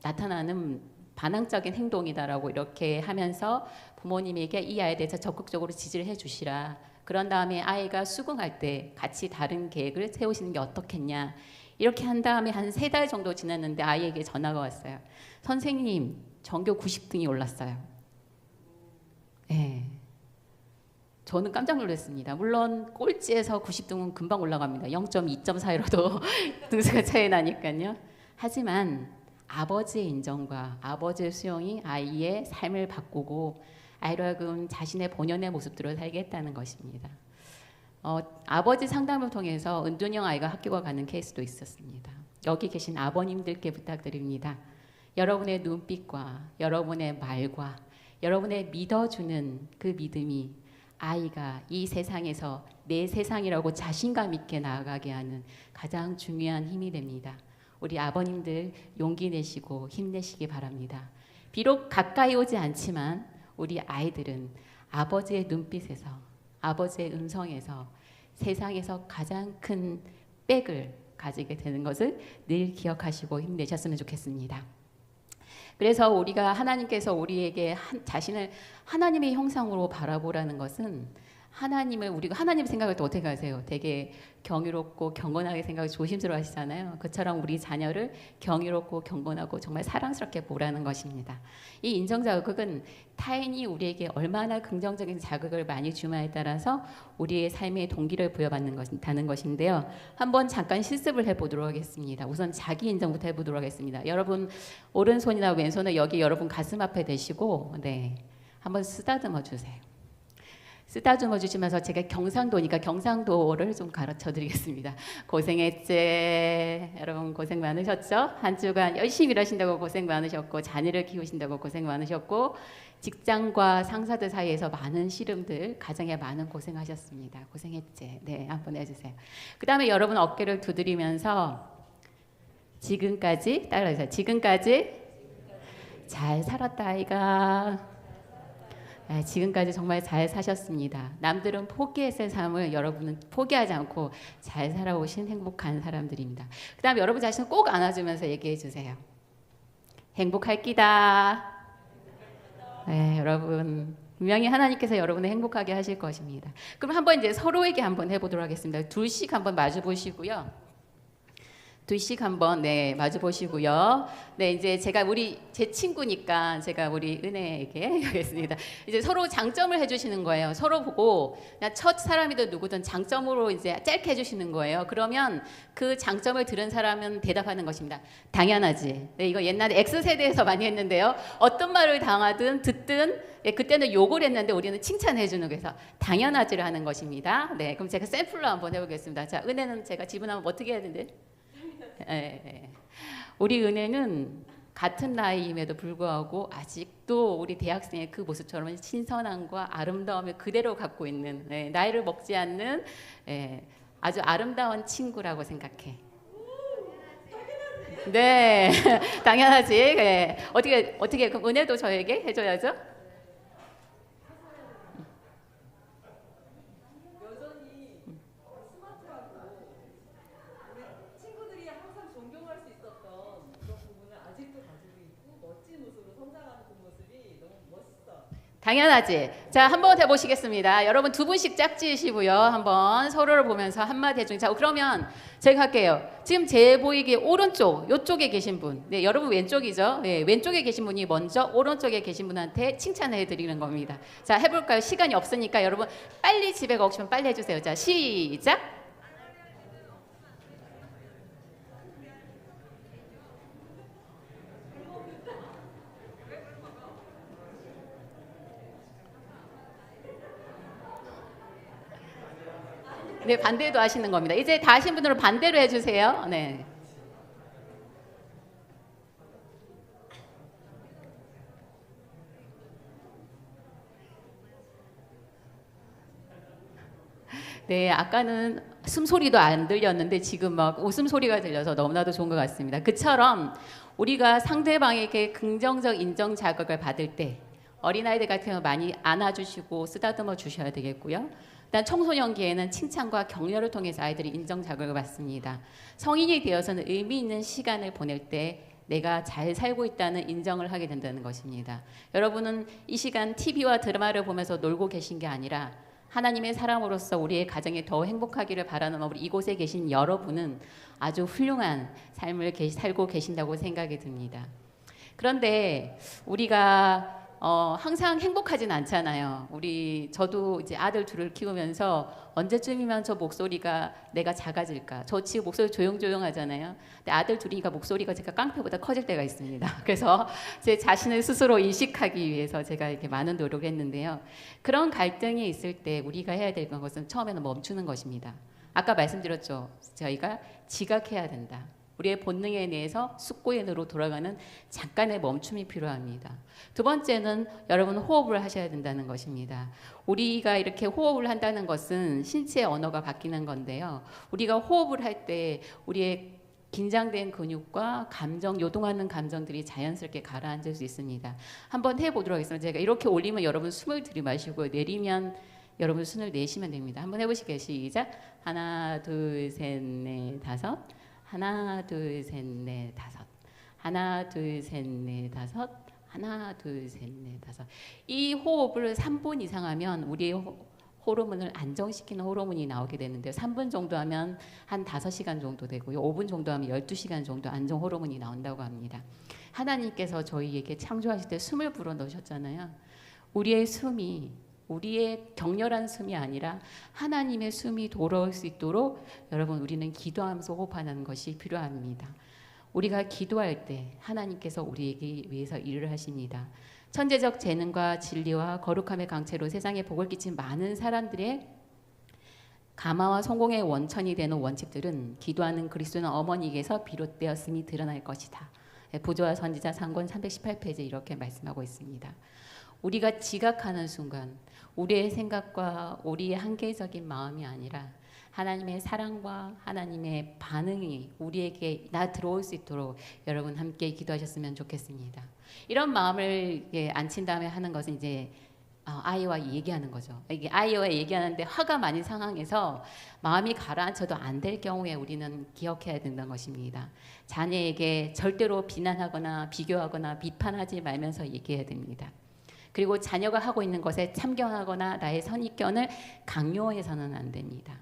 나타나는 반항적인 행동이다라고 이렇게 하면서 부모님에게 이 아이에 대해서 적극적으로 지지를 해주시라. 그런 다음에 아이가 수긍할 때 같이 다른 계획을 세우시는 게 어떻겠냐. 이렇게 한 다음에 한 3달 정도 지났는데 아이에게 전화가 왔어요. 선생님, 전교 90등이 올랐어요. 네. 저는 깜짝 놀랐습니다. 물론 꼴찌에서 90등은 금방 올라갑니다. 0.2점 사이로도 등수가 차이 나니까요. 하지만 아버지의 인정과 아버지의 수용이 아이의 삶을 바꾸고 아이로 하여금 자신의 본연의 모습들을 살게 했다는 것입니다. 아버지 상담을 통해서 은둔형 아이가 학교가 가는 케이스도 있었습니다. 여기 계신 아버님들께 부탁드립니다. 여러분의 눈빛과 여러분의 말과 여러분의 믿어주는 그 믿음이 아이가 이 세상에서 내 세상이라고 자신감 있게 나아가게 하는 가장 중요한 힘이 됩니다. 우리 아버님들 용기 내시고 힘내시기 바랍니다. 비록 가까이 오지 않지만 우리 아이들은 아버지의 눈빛에서 아버지의 음성에서 세상에서 가장 큰 백을 가지게 되는 것을 늘 기억하시고 힘내셨으면 좋겠습니다. 그래서 우리가 하나님께서 우리에게 자신을 하나님의 형상으로 바라보라는 것은 우리가 하나님 생각을 또 어떻게 하세요? 되게 경이롭고 경건하게 생각을 조심스러워 하시잖아요. 그처럼 우리 자녀를 경이롭고 경건하고 정말 사랑스럽게 보라는 것입니다. 이 인정자극은 타인이 우리에게 얼마나 긍정적인 자극을 많이 주냐에 따라서 우리의 삶의 동기를 부여받는 것인데요. 한번 잠깐 실습을 해보도록 하겠습니다. 우선 자기 인정부터 해보도록 하겠습니다. 여러분 오른손이나 왼손을 여기 여러분 가슴 앞에 대시고 한번 쓰다듬어 주세요. 쓰다듬어 주시면서 제가 경상도니까 경상도를 좀 가르쳐 드리겠습니다. 고생했지. 여러분 고생 많으셨죠? 한 주간 열심히 일하신다고 고생 많으셨고 자녀를 키우신다고 고생 많으셨고 직장과 상사들 사이에서 많은 씨름들 가정에 많은 고생하셨습니다. 고생했지. 네, 한번 해주세요. 그 다음에 여러분 어깨를 두드리면서 지금까지 따라해주세요. 지금까지 잘 살았다 아이가. 지금까지 정말 잘 사셨습니다. 남들은 포기했을 삶을 여러분은 포기하지 않고 잘 살아오신 행복한 사람들입니다. 그 다음에 여러분 자신을 꼭 안아주면서 얘기해 주세요. 행복할 끼다. 여러분 분명히 하나님께서 여러분을 행복하게 하실 것입니다. 그럼 한번 이제 서로에게 한번 해보도록 하겠습니다. 둘씩 한번 마주 보시고요. 둘씩 한번 마주 보시고요. 이제 제가 제 친구니까 제가 우리 은혜에게 하겠습니다. 이제 서로 장점을 해주시는 거예요. 서로 보고 그냥 첫 사람이든 누구든 장점으로 이제 짧게 해주시는 거예요. 그러면 그 장점을 들은 사람은 대답하는 것입니다. 당연하지. 이거 옛날에 X세대에서 많이 했는데요. 어떤 말을 당하든 듣든 그때는 욕을 했는데 우리는 칭찬해 주는 거에서 당연하지를 하는 것입니다. 그럼 제가 샘플로 한번 해보겠습니다. 자, 은혜는 제가 지분하면 어떻게 해야 되는데? 우리 은혜는 같은 나이임에도 불구하고 아직도 우리 대학생의 그 모습처럼 신선함과 아름다움을 그대로 갖고 있는 나이를 먹지 않는 아주 아름다운 친구라고 생각해. 네, 당연하지. 어떻게 그럼 은혜도 저에게 해줘야죠. 당연하지. 자, 한번 해보시겠습니다. 여러분 두 분씩 짝지으시고요. 한번 서로를 보면서 한마디 해주세요. 자, 그러면 제가 할게요. 지금 제 보이기 오른쪽, 요쪽에 계신 분. 네, 여러분 왼쪽이죠. 네, 왼쪽에 계신 분이 먼저 오른쪽에 계신 분한테 칭찬해 드리는 겁니다. 자, 해볼까요? 시간이 없으니까 여러분 빨리 집에 가고 싶으면 빨리 해주세요. 자, 시작. 네, 반대도 하시는 겁니다. 이제 다 하신 분들은 반대로 해주세요. 네. 네, 아까는 숨소리도 안 들렸는데 지금 막 웃음소리가 들려서 너무나도 좋은 것 같습니다. 그처럼 우리가 상대방에게 긍정적 인정 자극을 받을 때 어린아이들 같은 경우 많이 안아주시고 쓰다듬어 주셔야 되겠고요. 일단 청소년기에는 칭찬과 격려를 통해서 아이들이 인정 자극을 받습니다. 성인이 되어서는 의미 있는 시간을 보낼 때 내가 잘 살고 있다는 인정을 하게 된다는 것입니다. 여러분은 이 시간 TV와 드라마를 보면서 놀고 계신 게 아니라 하나님의 사람으로서 우리의 가정이 더 행복하기를 바라는 우리 이곳에 계신 여러분은 아주 훌륭한 삶을 살고 계신다고 생각이 듭니다. 그런데 우리가 항상 행복하진 않잖아요. 저도 이제 아들 둘을 키우면서 언제쯤이면 저 목소리가 내가 작아질까? 저 지금 목소리 조용조용하잖아요. 근데 아들 둘이니까 목소리가 제가 깡패보다 커질 때가 있습니다. 그래서 제 자신을 스스로 인식하기 위해서 제가 이렇게 많은 노력을 했는데요. 그런 갈등이 있을 때 우리가 해야 될 것은 처음에는 멈추는 것입니다. 아까 말씀드렸죠. 저희가 지각해야 된다. 우리의 본능에 대해서 숙고인으로 돌아가는 잠깐의 멈춤이 필요합니다. 두 번째는 여러분 호흡을 하셔야 된다는 것입니다. 우리가 이렇게 호흡을 한다는 것은 신체의 언어가 바뀌는 건데요. 우리가 호흡을 할 때 우리의 긴장된 근육과 감정, 요동하는 감정들이 자연스럽게 가라앉을 수 있습니다. 한번 해보도록 하겠습니다. 제가 이렇게 올리면 여러분 숨을 들이마시고 내리면 여러분 숨을 내쉬면 됩니다. 한번 해보실게요. 시작. 하나, 둘, 셋, 넷, 다섯. 하나, 둘, 셋, 넷, 다섯. 하나, 둘, 셋, 넷, 다섯. 하나, 둘, 셋, 넷, 다섯. 이 호흡을 3분 이상 하면 우리의 호르몬을 안정시키는 호르몬이 나오게 되는데요. 3분 정도 하면 한 5시간 정도 되고요. 5분 정도 하면 12시간 정도 안정 호르몬이 나온다고 합니다. 하나님께서 저희에게 창조하실 때 숨을 불어넣으셨잖아요. 우리의 숨이 우리의 격렬한 숨이 아니라 하나님의 숨이 돌아올 수 있도록 여러분 우리는 기도하면서 호흡하는 것이 필요합니다. 우리가 기도할 때 하나님께서 우리에게 위해서 일을 하십니다. 천재적 재능과 진리와 거룩함의 강체로 세상에 복을 끼친 많은 사람들의 감화와 성공의 원천이 되는 원칙들은 기도하는 그리스도는 어머니에게서 비롯되었음이 드러날 것이다. 부조와 선지자 3권 318페이지 이렇게 말씀하고 있습니다. 우리가 지각하는 순간 우리의 생각과 우리의 한계적인 마음이 아니라 하나님의 사랑과 하나님의 반응이 우리에게 들어올 수 있도록 여러분 함께 기도하셨으면 좋겠습니다. 이런 마음을 안친 다음에 하는 것은 이제 아이와 얘기하는 거죠. 이게 아이와 얘기하는데 화가 많은 상황에서 마음이 가라앉혀도 안 될 경우에 우리는 기억해야 된다는 것입니다. 자녀에게 절대로 비난하거나 비교하거나 비판하지 말면서 얘기해야 됩니다. 그리고 자녀가 하고 있는 것에 참견하거나 나의 선입견을 강요해서는 안 됩니다.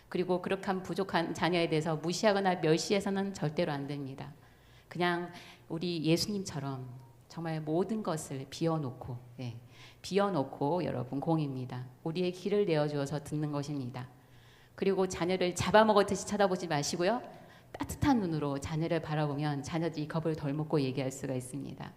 그리고 그렇게 한 부족한 자녀에 대해서 무시하거나 멸시해서는 절대로 안 됩니다. 그냥 우리 예수님처럼 정말 모든 것을 비워놓고 비워놓고 여러분 공입니다. 우리의 길을 내어주어서 듣는 것입니다. 그리고 자녀를 잡아먹었듯이 쳐다보지 마시고요. 따뜻한 눈으로 자녀를 바라보면 자녀들이 겁을 덜 먹고 얘기할 수가 있습니다.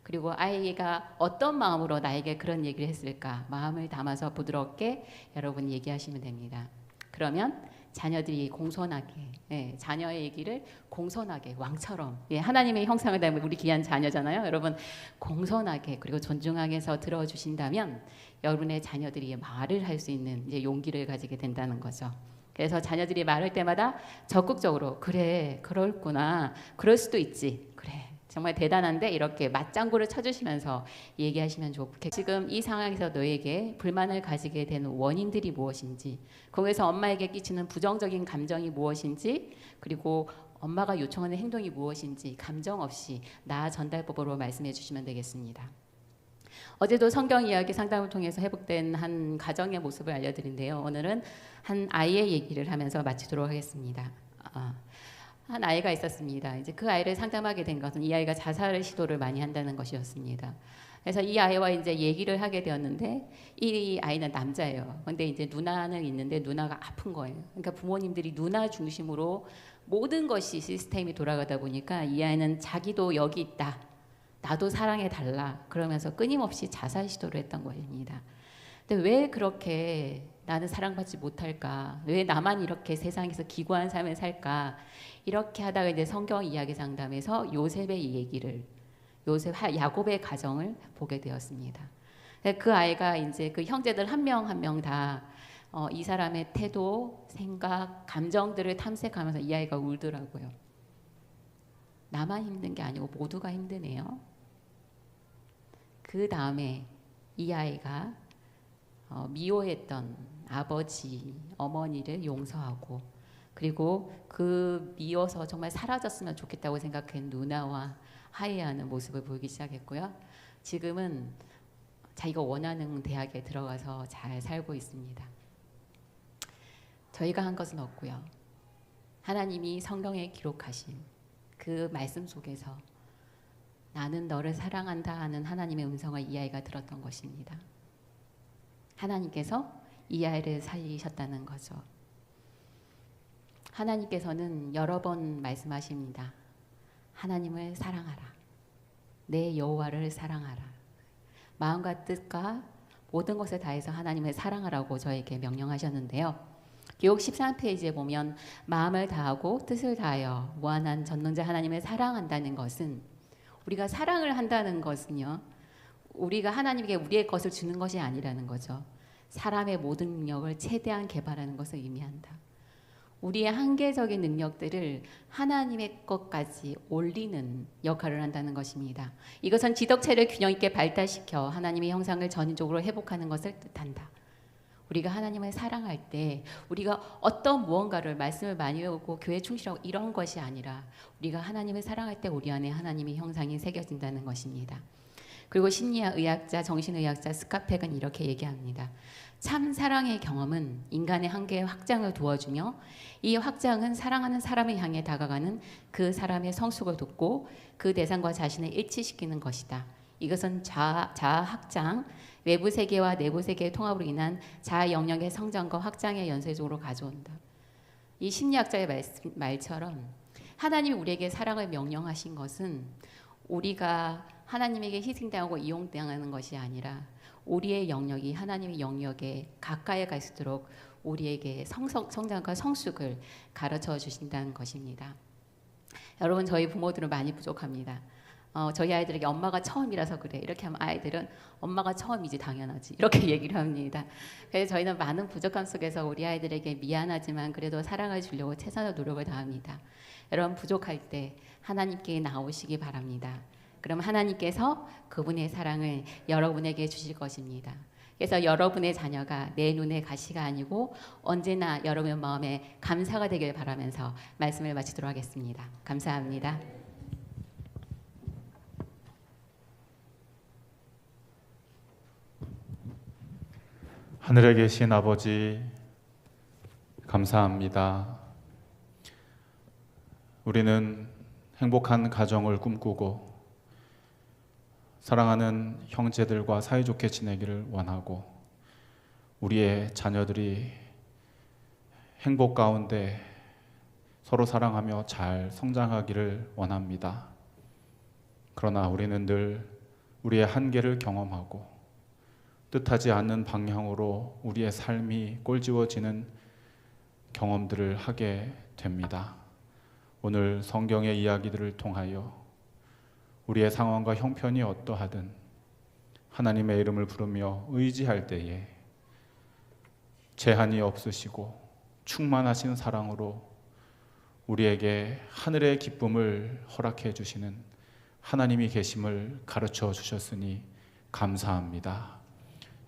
그리고 아이가 어떤 마음으로 나에게 그런 얘기를 했을까 마음을 담아서 부드럽게 여러분 얘기하시면 됩니다. 그러면 자녀들이 공손하게 자녀의 얘기를 공손하게 왕처럼 하나님의 형상을 닮은 우리 귀한 자녀잖아요. 여러분 공손하게 그리고 존중하게 해서 들어주신다면 여러분의 자녀들이 말을 할 수 있는 이제 용기를 가지게 된다는 거죠. 그래서 자녀들이 말할 때마다 적극적으로 그래 그럴구나 그럴 수도 있지 그래 정말 대단한데 이렇게 맞장구를 쳐주시면서 얘기하시면 좋겠고 지금 이 상황에서 너에게 불만을 가지게 되는 원인들이 무엇인지 거기서 엄마에게 끼치는 부정적인 감정이 무엇인지 그리고 엄마가 요청하는 행동이 무엇인지 감정 없이 나 전달법으로 말씀해 주시면 되겠습니다. 어제도 성경 이야기 상담을 통해서 회복된 한 가정의 모습을 알려드린데요. 오늘은 한 아이의 얘기를 하면서 마치도록 하겠습니다. 한 아이가 있었습니다. 이제 그 아이를 상담하게 된 것은 이 아이가 자살을 시도를 많이 한다는 것이었습니다. 그래서 이 아이와 이제 얘기를 하게 되었는데 이 아이는 남자예요. 근데 이제 누나는 있는데 누나가 아픈 거예요. 그러니까 부모님들이 누나 중심으로 모든 것이 시스템이 돌아가다 보니까 이 아이는 자기도 여기 있다. 나도 사랑해 달라. 그러면서 끊임없이 자살 시도를 했던 것입니다. 근데 왜 그렇게 나는 사랑받지 못할까? 왜 나만 이렇게 세상에서 기구한 삶을 살까? 이렇게 하다가 이제 성경 이야기 상담에서 요셉의 이 얘기를 야곱의 가정을 보게 되었습니다. 그 아이가 이제 그 형제들 한 명 한 명 다 이 사람의 태도, 생각, 감정들을 탐색하면서 이 아이가 울더라고요. 나만 힘든 게 아니고 모두가 힘드네요. 그 다음에 이 아이가 미워했던 아버지, 어머니를 용서하고 그리고 그 미워서 정말 사라졌으면 좋겠다고 생각한 누나와 화해하는 모습을 보이기 시작했고요. 지금은 자기가 원하는 대학에 들어가서 잘 살고 있습니다. 저희가 한 것은 없고요. 하나님이 성경에 기록하신 그 말씀 속에서 나는 너를 사랑한다 하는 하나님의 음성을 이 아이가 들었던 것입니다. 하나님께서 이 아이를 살리셨다는 거죠. 하나님께서는 여러 번 말씀하십니다. 하나님을 사랑하라. 내 여호와를 사랑하라. 마음과 뜻과 모든 것을 다해서 하나님을 사랑하라고 저에게 명령하셨는데요. 기록 13페이지에 보면 마음을 다하고 뜻을 다하여 무한한 전능자 하나님을 사랑한다는 것은 우리가 사랑을 한다는 것은요. 우리가 하나님께 우리의 것을 주는 것이 아니라는 거죠. 사람의 모든 능력을 최대한 개발하는 것을 의미한다. 우리의 한계적인 능력들을 하나님의 것까지 올리는 역할을 한다는 것입니다. 이것은 지덕체를 균형 있게 발달시켜 하나님의 형상을 전인적으로 회복하는 것을 뜻한다. 우리가 하나님을 사랑할 때 우리가 어떤 무언가를 말씀을 많이 외우고 교회 충실하고 이런 것이 아니라 우리가 하나님을 사랑할 때 우리 안에 하나님의 형상이 새겨진다는 것입니다. 그리고 심리의학자, 정신의학자 스카펙은 이렇게 얘기합니다. 참 사랑의 경험은 인간의 한계의 확장을 도와주며 이 확장은 사랑하는 사람을 향해 다가가는 그 사람의 성숙을 돕고 그 대상과 자신을 일치시키는 것이다. 이것은 자아 확장, 외부 세계와 내부 세계의 통합으로 인한 자아 영역의 성장과 확장에 연쇄적으로 가져온다. 이 심리학자의 말처럼 하나님이 우리에게 사랑을 명령하신 것은 우리가 하나님에게 희생당하고 이용당하는 것이 아니라 우리의 영역이 하나님의 영역에 가까이 갈수록 우리에게 성장과 성숙을 가르쳐 주신다는 것입니다. 여러분, 저희 부모들은 많이 부족합니다. 저희 아이들에게 엄마가 처음이라서 그래 이렇게 하면 아이들은 엄마가 처음이지 당연하지 이렇게 얘기를 합니다. 그래서 저희는 많은 부족함 속에서 우리 아이들에게 미안하지만 그래도 사랑을 주려고 최선의 노력을 다합니다. 여러분, 부족할 때 하나님께 나오시기 바랍니다. 그럼 하나님께서 그분의 사랑을 여러분에게 주실 것입니다. 그래서 여러분의 자녀가 내 눈의 가시가 아니고 언제나 여러분의 마음에 감사가 되길 바라면서 말씀을 마치도록 하겠습니다. 감사합니다. 하늘에 계신 아버지, 감사합니다. 우리는 행복한 가정을 꿈꾸고 사랑하는 형제들과 사이좋게 지내기를 원하고 우리의 자녀들이 행복 가운데 서로 사랑하며 잘 성장하기를 원합니다. 그러나 우리는 늘 우리의 한계를 경험하고 뜻하지 않는 방향으로 우리의 삶이 꼴지워지는 경험들을 하게 됩니다. 오늘 성경의 이야기들을 통하여 우리의 상황과 형편이 어떠하든 하나님의 이름을 부르며 의지할 때에 제한이 없으시고 충만하신 사랑으로 우리에게 하늘의 기쁨을 허락해 주시는 하나님이 계심을 가르쳐 주셨으니 감사합니다.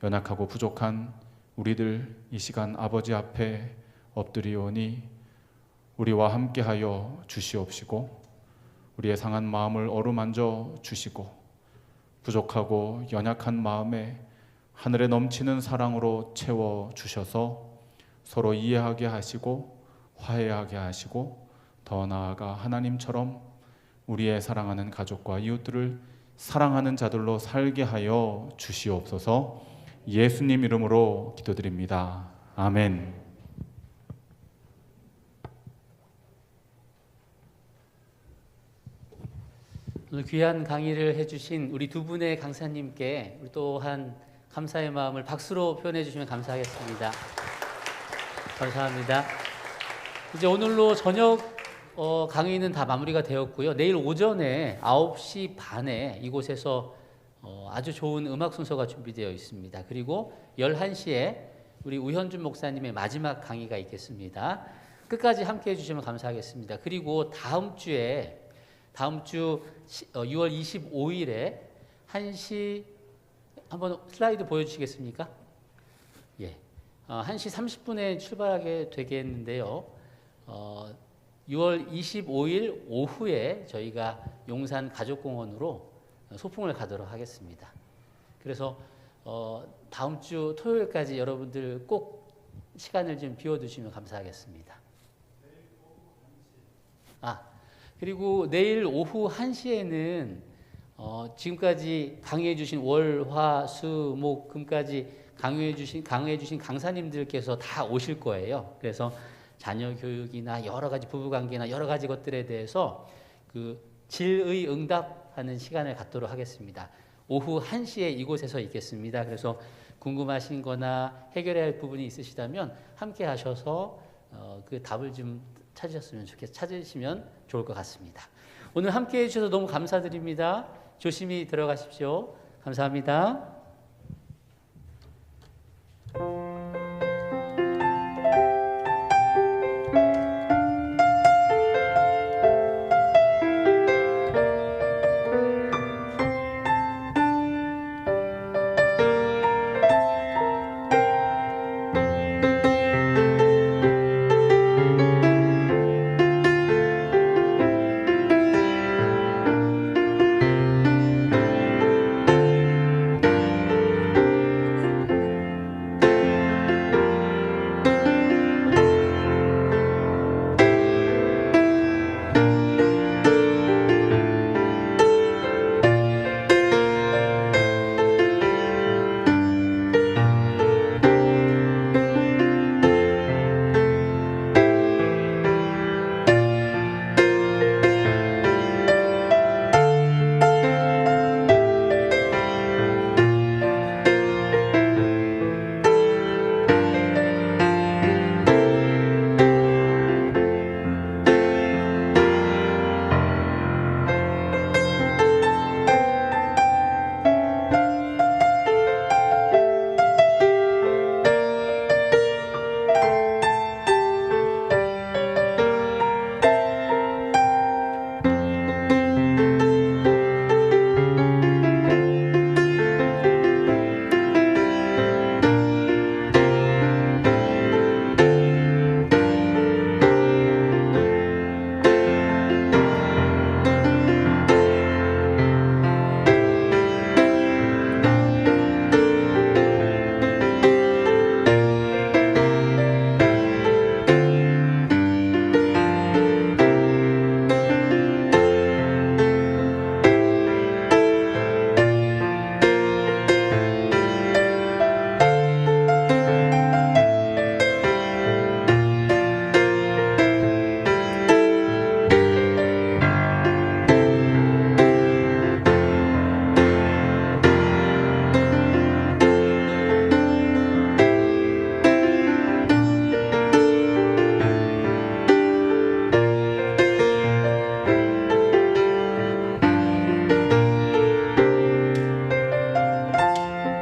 연약하고 부족한 우리들 이 시간 아버지 앞에 엎드리오니 우리와 함께하여 주시옵시고 우리의 상한 마음을 어루만져 주시고 부족하고 연약한 마음에 하늘에 넘치는 사랑으로 채워 주셔서 서로 이해하게 하시고 화해하게 하시고 더 나아가 하나님처럼 우리의 사랑하는 가족과 이웃들을 사랑하는 자들로 살게 하여 주시옵소서. 예수님 이름으로 기도드립니다. 아멘. 오늘 귀한 강의를 해주신 우리 두 분의 강사님께 우리 또한 감사의 마음을 박수로 표현해 주시면 감사하겠습니다. 감사합니다. 이제 오늘로 저녁 강의는 다 마무리가 되었고요. 내일 오전에 9시 반에 이곳에서 아주 좋은 음악 순서가 준비되어 있습니다. 그리고 11시에 우리 우현준 목사님의 마지막 강의가 있겠습니다. 끝까지 함께해 주시면 감사하겠습니다. 그리고 다음 주 6월 25일에 1시 한번 슬라이드 보여주시겠습니까? 예, 1시 30분에 출발하게 되겠는데요. 6월 25일 오후에 저희가 용산 가족공원으로 소풍을 가도록 하겠습니다. 그래서 다음 주 토요일까지 여러분들 꼭 시간을 좀 비워두시면 감사하겠습니다. 그리고 내일 오후 1시에는 지금까지 강의해 주신 월, 화, 수, 목, 금까지 강의해 주신 강사님들께서 다 오실 거예요. 그래서 자녀 교육이나 여러 가지 부부 관계나 여러 가지 것들에 대해서 그 질의 응답하는 시간을 갖도록 하겠습니다. 오후 1시에 이곳에서 있겠습니다. 그래서 궁금하신 거나 해결해야 할 부분이 있으시다면 함께 하셔서 그 답을 좀 찾으시면 좋을 것 같습니다. 오늘 함께 해주셔서 너무 감사드립니다. 조심히 들어가십시오. 감사합니다.